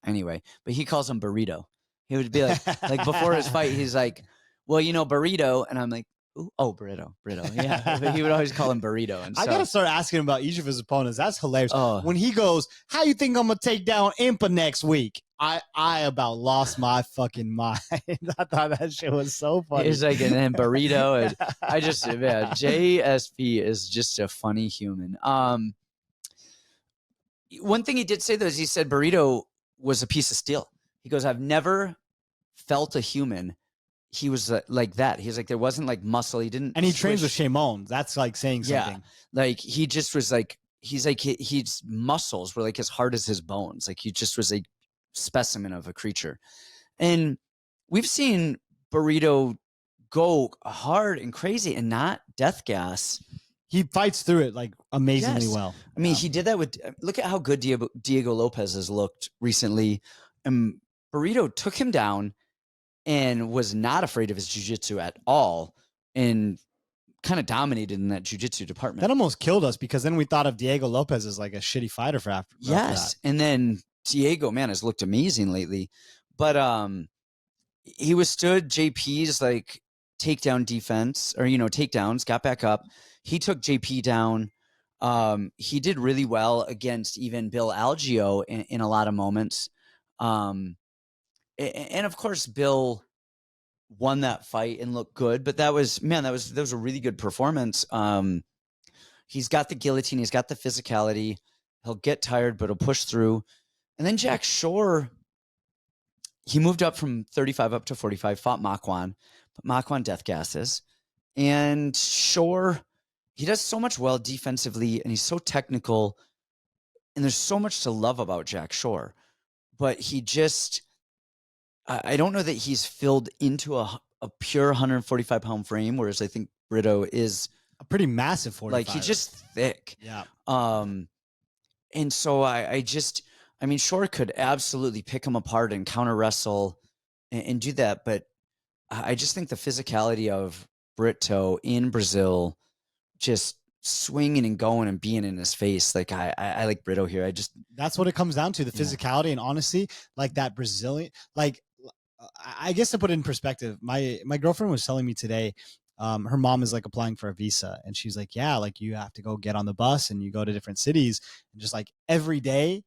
anyway, but he calls him burrito. He would be like before his fight, he's like, well, burrito. And I'm like, burrito. Yeah. But he would always call him burrito. And so, I got to start asking him about each of his opponents. That's hilarious. Oh. When he goes, how you think I'm going to take down Impa next week? I about lost my fucking mind. I thought that shit was so funny. He's like, and then burrito. And JSP is just a funny human. One thing he did say though is he said Burrito was a piece of steel. He goes, I've never felt a human. He was like that. He's like, there wasn't like muscle. He didn't. And he trains with Shimon. That's like saying something. Yeah. Like he just was like, he's like, his muscles were like as hard as his bones. Like he just was a specimen of a creature. And we've seen Burrito go hard and crazy and not death gas. He fights through it like amazingly well. I mean, he did that with, look at how good Diego Lopez has looked recently. Burrito took him down and was not afraid of his jiu-jitsu at all and kind of dominated in that jiu-jitsu department. That almost killed us because then we thought of Diego Lopez as like a shitty fighter for after. Yes. And then Diego, man, has looked amazing lately. But he withstood JP's like takedown defense or, takedowns, got back up. He took JP down. He did really well against even Bill Algeo in a lot of moments. And of course, Bill won that fight and looked good, but that was a really good performance. He's got the guillotine. He's got the physicality. He'll get tired, but he'll push through. And then Jack Shore, he moved up from 35 up to 45, fought Makwan, but Makwan death gases. And Shore, he does so much well defensively, and he's so technical. And there's so much to love about Jack Shore. But he just, I don't know that he's filled into a pure 145-pound frame, whereas I think Brito is a pretty massive 45. Like, he's just thick. Yeah. And so I mean, Shore could absolutely pick him apart and counter wrestle and do that. But I just think the physicality of Brito in Brazil, just swinging and going and being in his face. Like I like Brito here. That's what it comes down to, the physicality. And honestly, like that Brazilian, like I guess to put it in perspective, my girlfriend was telling me today, her mom is like applying for a visa, and she's like, yeah, like you have to go get on the bus and you go to different cities, and just like every day,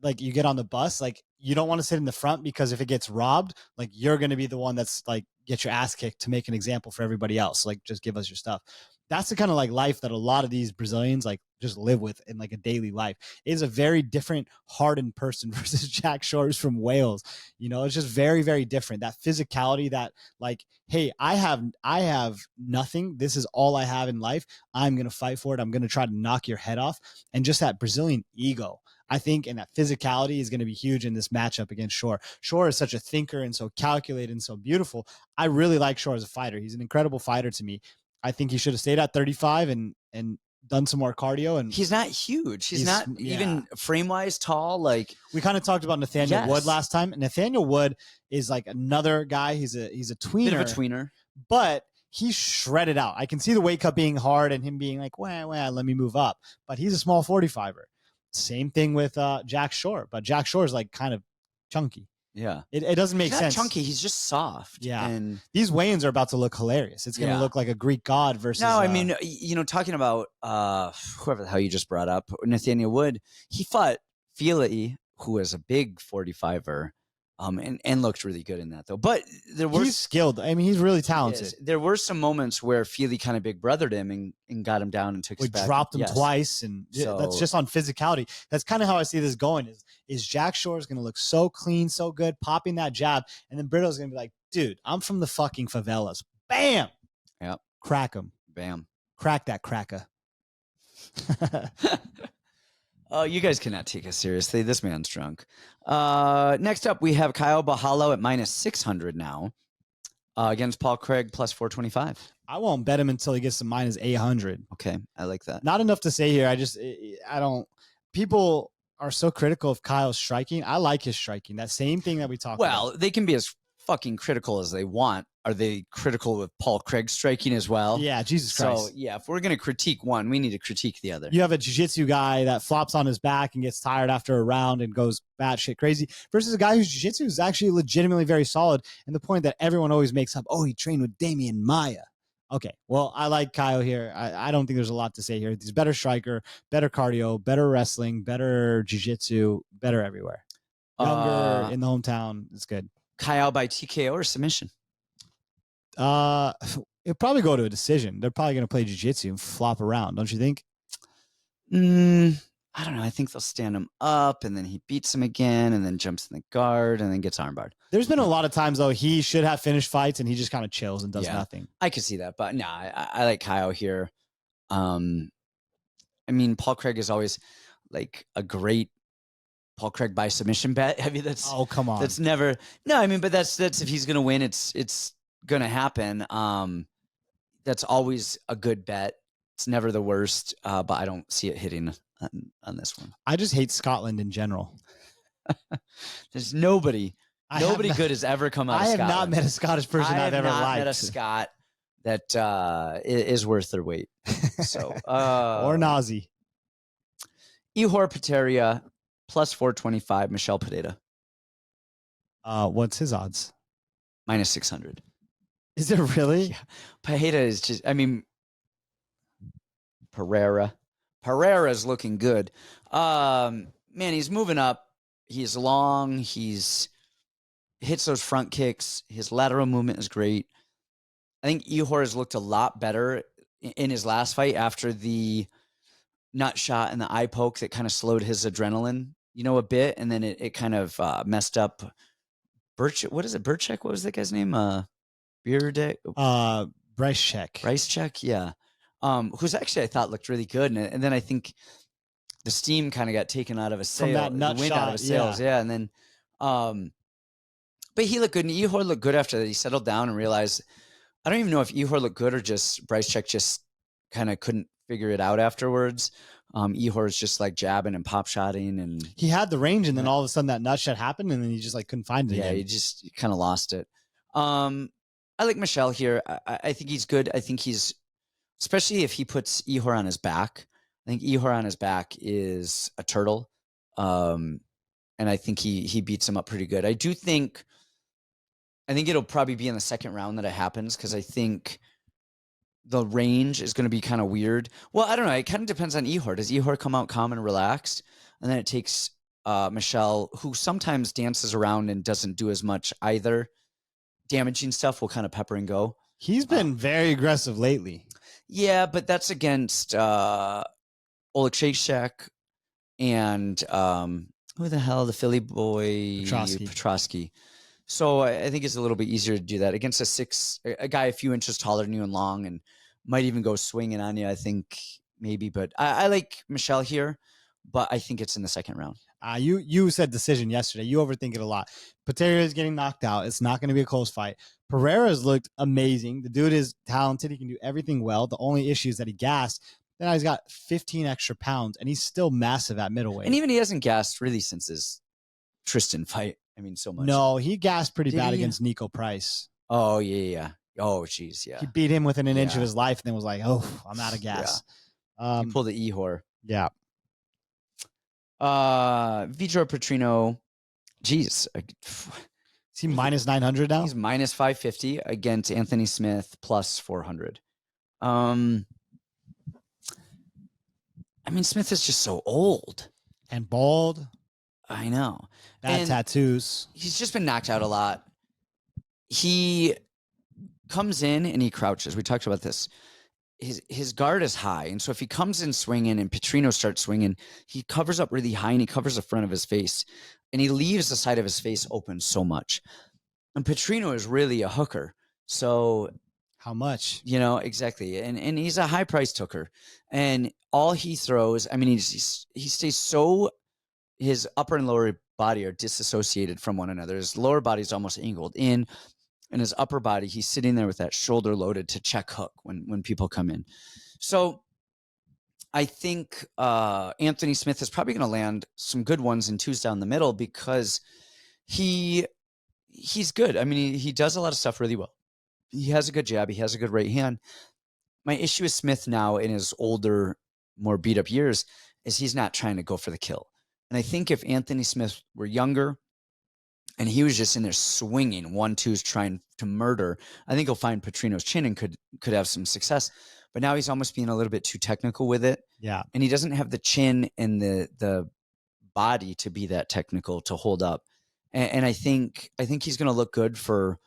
like you get on the bus, like you don't want to sit in the front because if it gets robbed, like you're going to be the one that's like get your ass kicked to make an example for everybody else. Like just give us your stuff. That's the kind of like life that a lot of these Brazilians like just live with in like a daily life. It is a very different hardened person versus Jack Shores from Wales. It's just very, very different. That physicality, that like, hey, I have nothing. This is all I have in life. I'm going to fight for it. I'm going to try to knock your head off. And just that Brazilian ego, I think, and that physicality is going to be huge in this matchup against Shore. Shore is such a thinker and so calculated and so beautiful. I really like Shore as a fighter. He's an incredible fighter to me. I think he should have stayed at 35 and done some more cardio. And he's not huge. He's not even frame-wise tall. Like we kind of talked about Nathaniel Wood last time. Nathaniel Wood is like another guy. He's a tweener. Bit of a tweener. But he's shredded out. I can see the weight cut being hard and him being like, well, let me move up. But he's a small 45er. Same thing with Jack Shore. But Jack Shore is like kind of chunky. Yeah. It doesn't make sense. He's not chunky. He's just soft. Yeah. And these weigh-ins are about to look hilarious. It's going to look like a Greek god versus. No, I mean, talking about whoever the hell you just brought up, Nathaniel Wood, he fought Fili, who is a big 45er, and looked really good in that though. But he's skilled. I mean, he's really talented. There were some moments where Fili kind of big brothered him and got him down and took his back. Dropped him twice, and that's just on physicality. That's kind of how I see this going. Is Jack Shore is going to look so clean, so good, popping that jab, and then Brito's going to be like, dude, I'm from the fucking favelas. Bam. Yep. Crack him. Bam. Crack that cracker. Oh, you guys cannot take us seriously. This man's drunk. Next up, we have Kyle Bajalo at minus 600 now against Paul Craig plus 425. I won't bet him until he gets to minus 800. Okay, I like that. Not enough to say here. I don't. People are so critical of Kyle's striking. I like his striking. That same thing that we talked about. Well, they can be as fucking critical as they want. Are they critical of Paul Craig striking as well? Yeah, Jesus Christ. So, yeah, if we're going to critique one, we need to critique the other. You have a jiu-jitsu guy that flops on his back and gets tired after a round and goes batshit crazy versus a guy whose jiu-jitsu is actually legitimately very solid. And the point that everyone always makes up, he trained with Damian Maia. Okay, well, I like Kyle here. I don't think there's a lot to say here. He's a better striker, better cardio, better wrestling, better jiu-jitsu, better everywhere. Younger in the hometown. It's good. Kyle by TKO or submission? It'll probably go to a decision. They're probably going to play jiu-jitsu and flop around, don't you think? I don't know. I think they'll stand him up, and then he beats him again, and then jumps in the guard, and then gets armbarred. There's been a lot of times, though, he should have finished fights, and he just kind of chills and does Yeah. nothing. I could see that, but no, I like Kyle here. I mean, Paul Craig is always like a great Paul Craig by submission bet. I mean, that's come on. That's never no. I mean, but that's if he's gonna win, it's gonna happen. That's always a good bet. It's never the worst, but I don't see it hitting on this one. I just hate Scotland in general. There's nobody good has ever come out of Scotland. I have not met a Scottish person I've ever liked. I have not met a Scot that is worth their weight. So or Nazi. Ehor Pereira plus 425. Michel Pereira. What's his odds? Minus 600. Is it really? Yeah. Pereira is just. I mean, Pereira's looking good. Man, he's moving up. He's long. He's hits those front kicks. His lateral movement is great. I think Ehor has looked a lot better in his last fight after the nut shot and the eye poke that kind of slowed his adrenaline, a bit. And then it kind of messed up what is it? Berchek? What was that guy's name? Beardek? Brycek, yeah. Who's actually I thought looked really good. And then I think the steam kind of got taken out of his sails. From that nut the wind shot, out of his sails, yeah. And then but he looked good, and Ehor looked good after that. He settled down and realized, I don't even know if Ehor looked good or just Brycek just kind of couldn't figure it out afterwards. Ehor's just like jabbing and pop shotting, and he had the range, and then all of a sudden that nut shot happened, and then he just like couldn't find it. Yeah, again. he kind of lost it. I like Michel here. I think he's good. I think he's, especially if he puts Ehor on his back. I think Ehor on his back is a turtle. And I think he beats him up pretty good. I think it'll probably be in the second round that it happens, because I think the range is going to be kind of weird. Well, I don't know. It kind of depends on Ehor. Does Ehor come out calm and relaxed? And then it takes Michel, who sometimes dances around and doesn't do as much either. Damaging stuff will kind of pepper and go. He's been very aggressive lately. Yeah, but that's against Olejniczak and who the hell, the Philly boy Petrosky. So I think it's a little bit easier to do that against a guy a few inches taller than you and long, and might even go swinging on you, I think, maybe. But I like Michel here, but I think it's in the second round. You said decision yesterday. You overthink it a lot. Pereira is getting knocked out. It's not going to be a close fight. Pereira has looked amazing. The dude is talented. He can do everything well. The only issue is that he gassed. Then he's got 15 extra pounds, and he's still massive at middleweight. And even he hasn't gassed really since his Tristan fight. I mean, so much. No, he gassed pretty bad against Nico Price. Oh, yeah. Oh, geez, yeah. He beat him within an inch of his life, and then was like, oh, I'm out of gas. Yeah. He pulled the Ehor. Yeah. Vitor Petrino, geez. Is he minus 900 now? He's minus 550 against Anthony Smith plus 400. I mean, Smith is just so old. And bald. I know. Bad tattoos. He's just been knocked out a lot. He comes in and he crouches. We talked about this. His guard is high. And so if he comes in swinging and Petrino starts swinging, he covers up really high and he covers the front of his face. And he leaves the side of his face open so much. And Petrino is really a hooker. So how much? Exactly. And he's a high priced hooker. And all he throws, I mean, he stays so, his upper and lower body are disassociated from one another. His lower body is almost angled in, and his upper body, he's sitting there with that shoulder loaded to check hook when people come in. So I think Anthony Smith is probably going to land some good ones and twos down the middle, because he's good. I mean, he does a lot of stuff really well. He has a good jab. He has a good right hand. My issue with Smith now in his older, more beat up years is he's not trying to go for the kill. And I think if Anthony Smith were younger and he was just in there swinging 1-2s, trying to murder, I think he'll find Petrino's chin and could have some success. But now he's almost being a little bit too technical with it. Yeah. And he doesn't have the chin and the body to be that technical to hold up. And I think he's going to look good for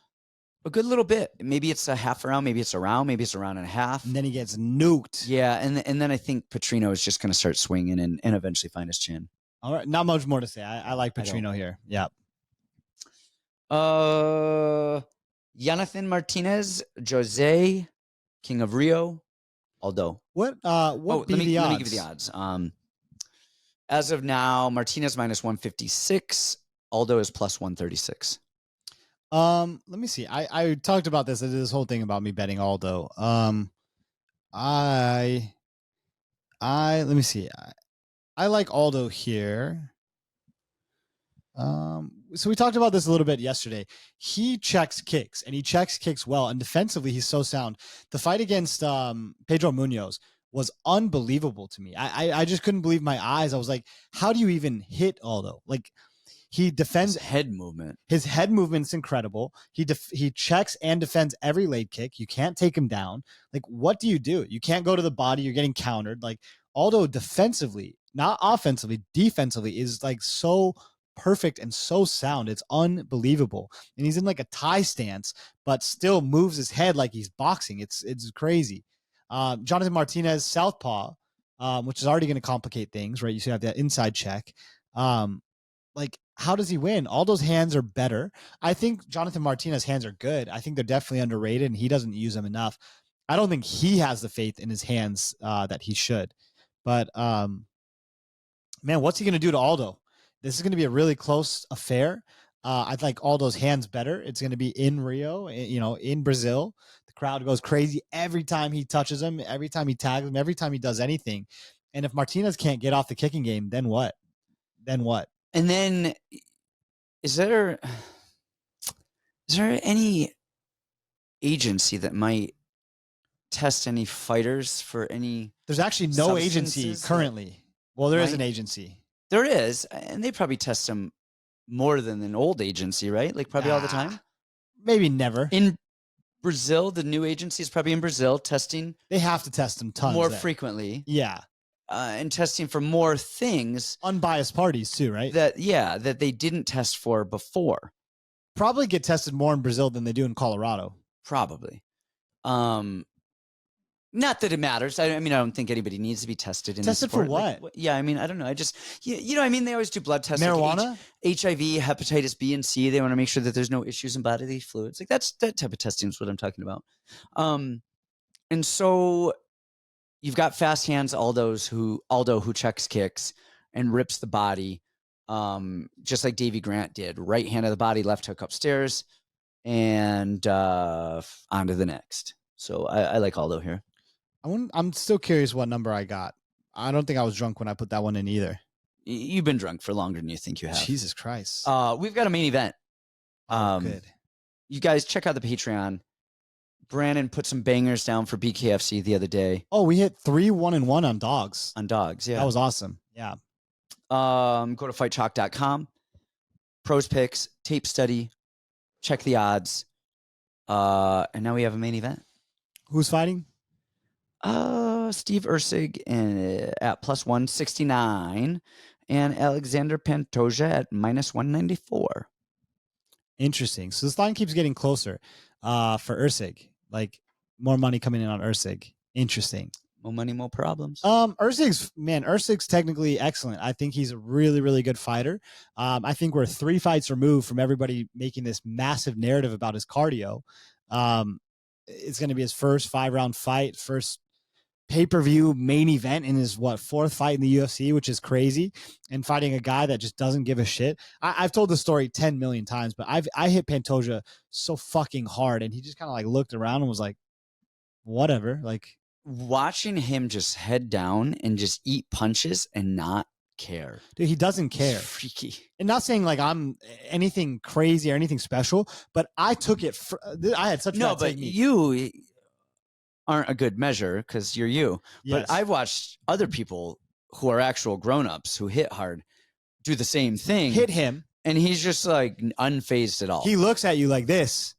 a good little bit. Maybe it's a half a round, maybe it's a round, maybe it's a round and a half. And then he gets nuked. Yeah, and then I think Petrino is just going to start swinging and eventually find his chin. All right, not much more to say. I like Petrino here. Yeah. Jonathan Martinez, Jose, King of Rio, Aldo. What Let be the odds? me give you the odds. As of now, Martinez minus 156, Aldo is plus 136. Let me see. I talked about this whole thing about me betting Aldo. Let me see. I like Aldo here. So we talked about this a little bit yesterday. He checks kicks, and he checks kicks well, and defensively he's so sound. The fight against Pedro Munoz was unbelievable to me. I just couldn't believe my eyes. I was like, how do you even hit Aldo? Like, he defends his head movement. His head movement's incredible. He checks and defends every leg kick. You can't take him down. Like, what do? You can't go to the body. You're getting countered. Like, Aldo defensively, not offensively, defensively is like so perfect and so sound. It's unbelievable. And he's in like a tie stance, but still moves his head like he's boxing. It's crazy. Jonathan Martinez, southpaw, which is already going to complicate things, right? You should have that inside check. Like, how does he win? Aldo's hands are better. I think Jonathan Martinez's hands are good. I think they're definitely underrated, and he doesn't use them enough. I don't think he has the faith in his hands that he should. But, man, what's he going to do to Aldo? This is going to be a really close affair. I like Aldo's hands better. It's going to be in Rio, in Brazil. The crowd goes crazy every time he touches him, every time he tags him, every time he does anything. And if Martinez can't get off the kicking game, then what? And then is there any agency that might test any fighters for any? There's actually no agency currently. Well, there is an agency. There is, and they probably test them more than an old agency, right? Like probably all the time? Maybe never. In Brazil, the new agency is probably in Brazil testing. They have to test them tons more frequently. Yeah. And testing for more things. Unbiased parties too, right? That they didn't test for before. Probably get tested more in Brazil than they do in Colorado. Probably. Not that it matters. I mean, I don't think anybody needs to be tested. Tested for what? Like, yeah, I mean, I don't know. I just, I mean, they always do blood tests. Marijuana? Like HIV, hepatitis B and C. They want to make sure that there's no issues in bodily fluids. Like that type of testing is what I'm talking about. And so you've got fast hands Aldo who checks kicks and rips the body, just like Davey Grant did. Right hand of the body, left hook upstairs, and on to the next. So I like Aldo here. I'm still curious what number I got. I don't think I was drunk when I put that one in either. You've been drunk for longer than you think you have. Jesus Christ. We've got a main event. Good. You guys check out the Patreon. Brandon put some bangers down for BKFC the other day. Oh, we hit 3-1-1 on dogs. On dogs, yeah. That was awesome. Yeah. Go to fightchalk.com. Pros picks, tape study, check the odds. And now we have a main event. Who's fighting? Steve Erceg at plus 169 and Alexander Pantoja at minus 194. Interesting. So this line keeps getting closer for Erceg. Like, more money coming in on Erceg. Interesting. More money, more problems. Erceg's technically excellent. I think he's a really, really good fighter. I think we're 3 fights removed from everybody making this massive narrative about his cardio. It's going to be his first 5-round fight, first pay-per-view main event in his 4th fight in the UFC, which is crazy, and fighting a guy that just doesn't give a shit. I've told the story 10 million times, but I hit Pantoja so fucking hard, and he just kind of like looked around and was like, whatever. Like, watching him just head down and just eat punches and not care. Dude, he doesn't care. It's freaky. And not saying like I'm anything crazy or anything special, but I took it. I had such no, but technique. You aren't a good measure because you're you. Yes. But I've watched other people who are actual grown-ups who hit hard do the same thing. Hit him, and he's just like unfazed at all. He looks at you like this,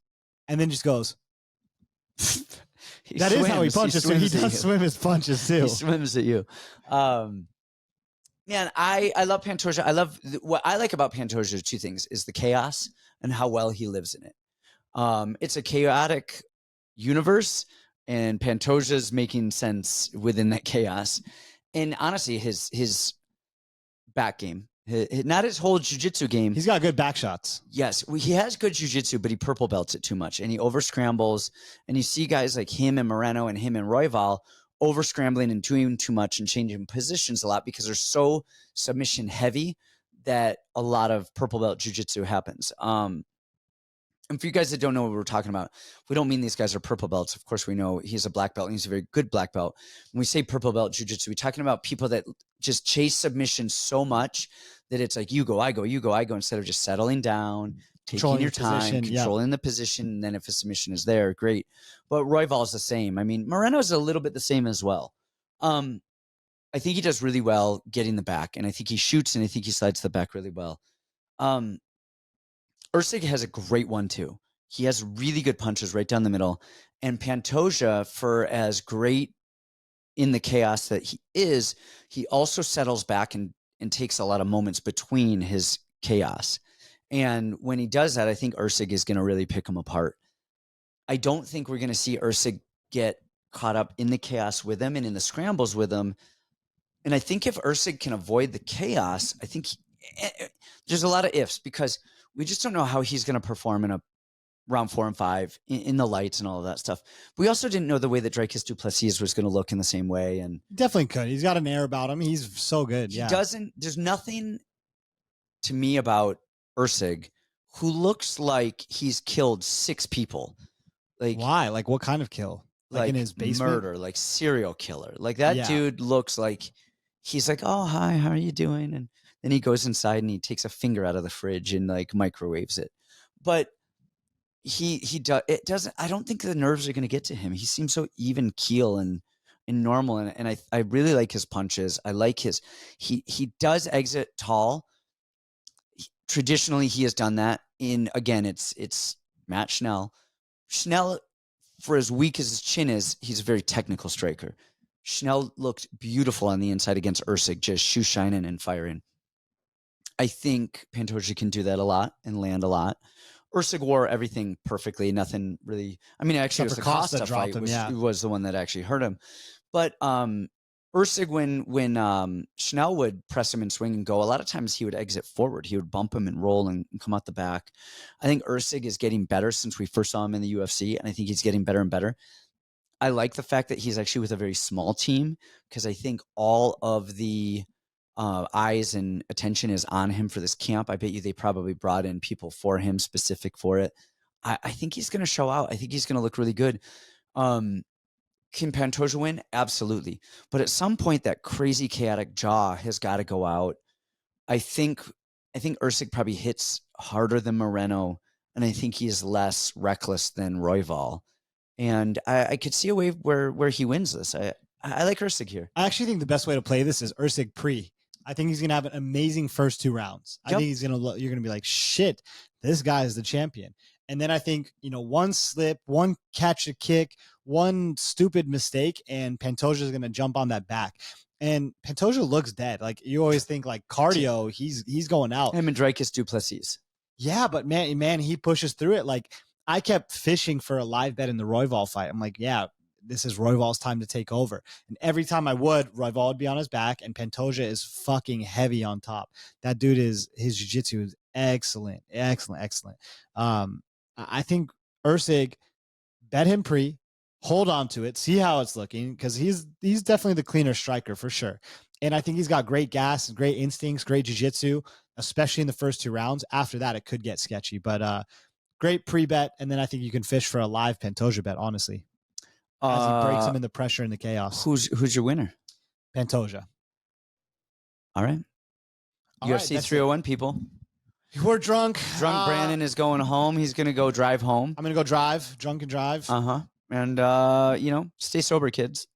and then just goes. That is how he punches. So he does swim his punches too. He swims at you. Man, I love Pantoja. What I like about Pantoja, 2 things, is the chaos and how well he lives in it. It's a chaotic universe, and Pantoja's making sense within that chaos. And honestly, his back game, not his whole jiu-jitsu game. He's got good back shots. Yes, he has good jiu-jitsu, but he purple belts it too much, and he over scrambles. And you see guys like him and Moreno and him and Royval over scrambling and doing too much and changing positions a lot because they're so submission heavy that a lot of purple belt jiu-jitsu happens. And for you guys that don't know what we're talking about, we don't mean these guys are purple belts. Of course, we know he's a black belt and he's a very good black belt. When we say purple belt jiu-jitsu, we're talking about people that just chase submission so much that it's like you go, I go, you go, I go, instead of just settling down, taking your time, controlling the position. And then if a submission is there, great. But Royval is the same. I mean, Moreno's a little bit the same as well. I think he does really well getting the back, and I think he shoots, and I think he slides the back really well. Erceg has a great one too. He has really good punches right down the middle. And Pantoja, for as great in the chaos that he is, he also settles back and takes a lot of moments between his chaos. And when he does that, I think Erceg is going to really pick him apart. I don't think we're going to see Erceg get caught up in the chaos with him and in the scrambles with him. And I think if Erceg can avoid the chaos, I think there's a lot of ifs because we just don't know how he's going to perform in a round 4 and 5 in the lights and all of that stuff. We also didn't know the way that Draicar du Plessis was going to look in the same way. And definitely could. He's got an air about him. He's so good. He doesn't. There's nothing to me about Erceg who looks like he's killed 6 people. Like why? Like what kind of kill? Like in his basement? Murder, like serial killer. Like that dude looks like he's like, oh, hi, how are you doing? And then he goes inside and he takes a finger out of the fridge and like microwaves it. But he doesn't, I don't think the nerves are going to get to him. He seems so even keel and normal. And I really like his punches. I like he does exit tall. Traditionally, he has done that again, it's Matt Schnell. Schnell, for as weak as his chin is, he's a very technical striker. Schnell looked beautiful on the inside against Erceg, just shoe shining and firing. I think Pantoja can do that a lot and land a lot. Erceg wore everything perfectly. Nothing really. I mean, actually, it was the Costa fight was the one that actually hurt him. But Erceg, when Schnell would press him and swing and go, a lot of times he would exit forward. He would bump him and roll and come out the back. I think Erceg is getting better since we first saw him in the UFC, and I think he's getting better and better. I like the fact that he's actually with a very small team because I think all of the eyes and attention is on him for this camp. I bet you they probably brought in people for him specific for it. I think he's going to show out. I think he's going to look really good. Can Pantoja win? Absolutely. But at some point, that crazy chaotic jaw has got to go out. I think Erceg probably hits harder than Moreno, and I think he's less reckless than Royval. And I could see a way where he wins this. I like Erceg here. I actually think the best way to play this is Erceg pre. I think he's going to have an amazing first 2 rounds. I think you're going to be like, shit, this guy is the champion. And then I think, one slip, one catch a kick, one stupid mistake, and Pantoja is going to jump on that back. And Pantoja looks dead. Like you always think like cardio, he's going out. Him and Draicar du Plessis. Yeah, but man, he pushes through it. Like I kept fishing for a live bet in the Royval fight. I'm like, yeah, this is Royval's time to take over. And every time I would, Royval would be on his back, and Pantoja is fucking heavy on top. That dude his jiu-jitsu is excellent. I think Erceg, bet him pre, hold on to it, see how it's looking, because he's definitely the cleaner striker for sure. And I think he's got great gas, great instincts, great jiu-jitsu, especially in the first 2 rounds. After that, it could get sketchy, but great pre-bet, and then I think you can fish for a live Pantoja bet, honestly. As he breaks him in the pressure and the chaos. Who's your winner? Pantoja. All right. UFC 301 people. We're drunk. Drunk Brandon is going home. He's going to go drive home. I'm going to go drive. Drunk and drive. And, stay sober, kids.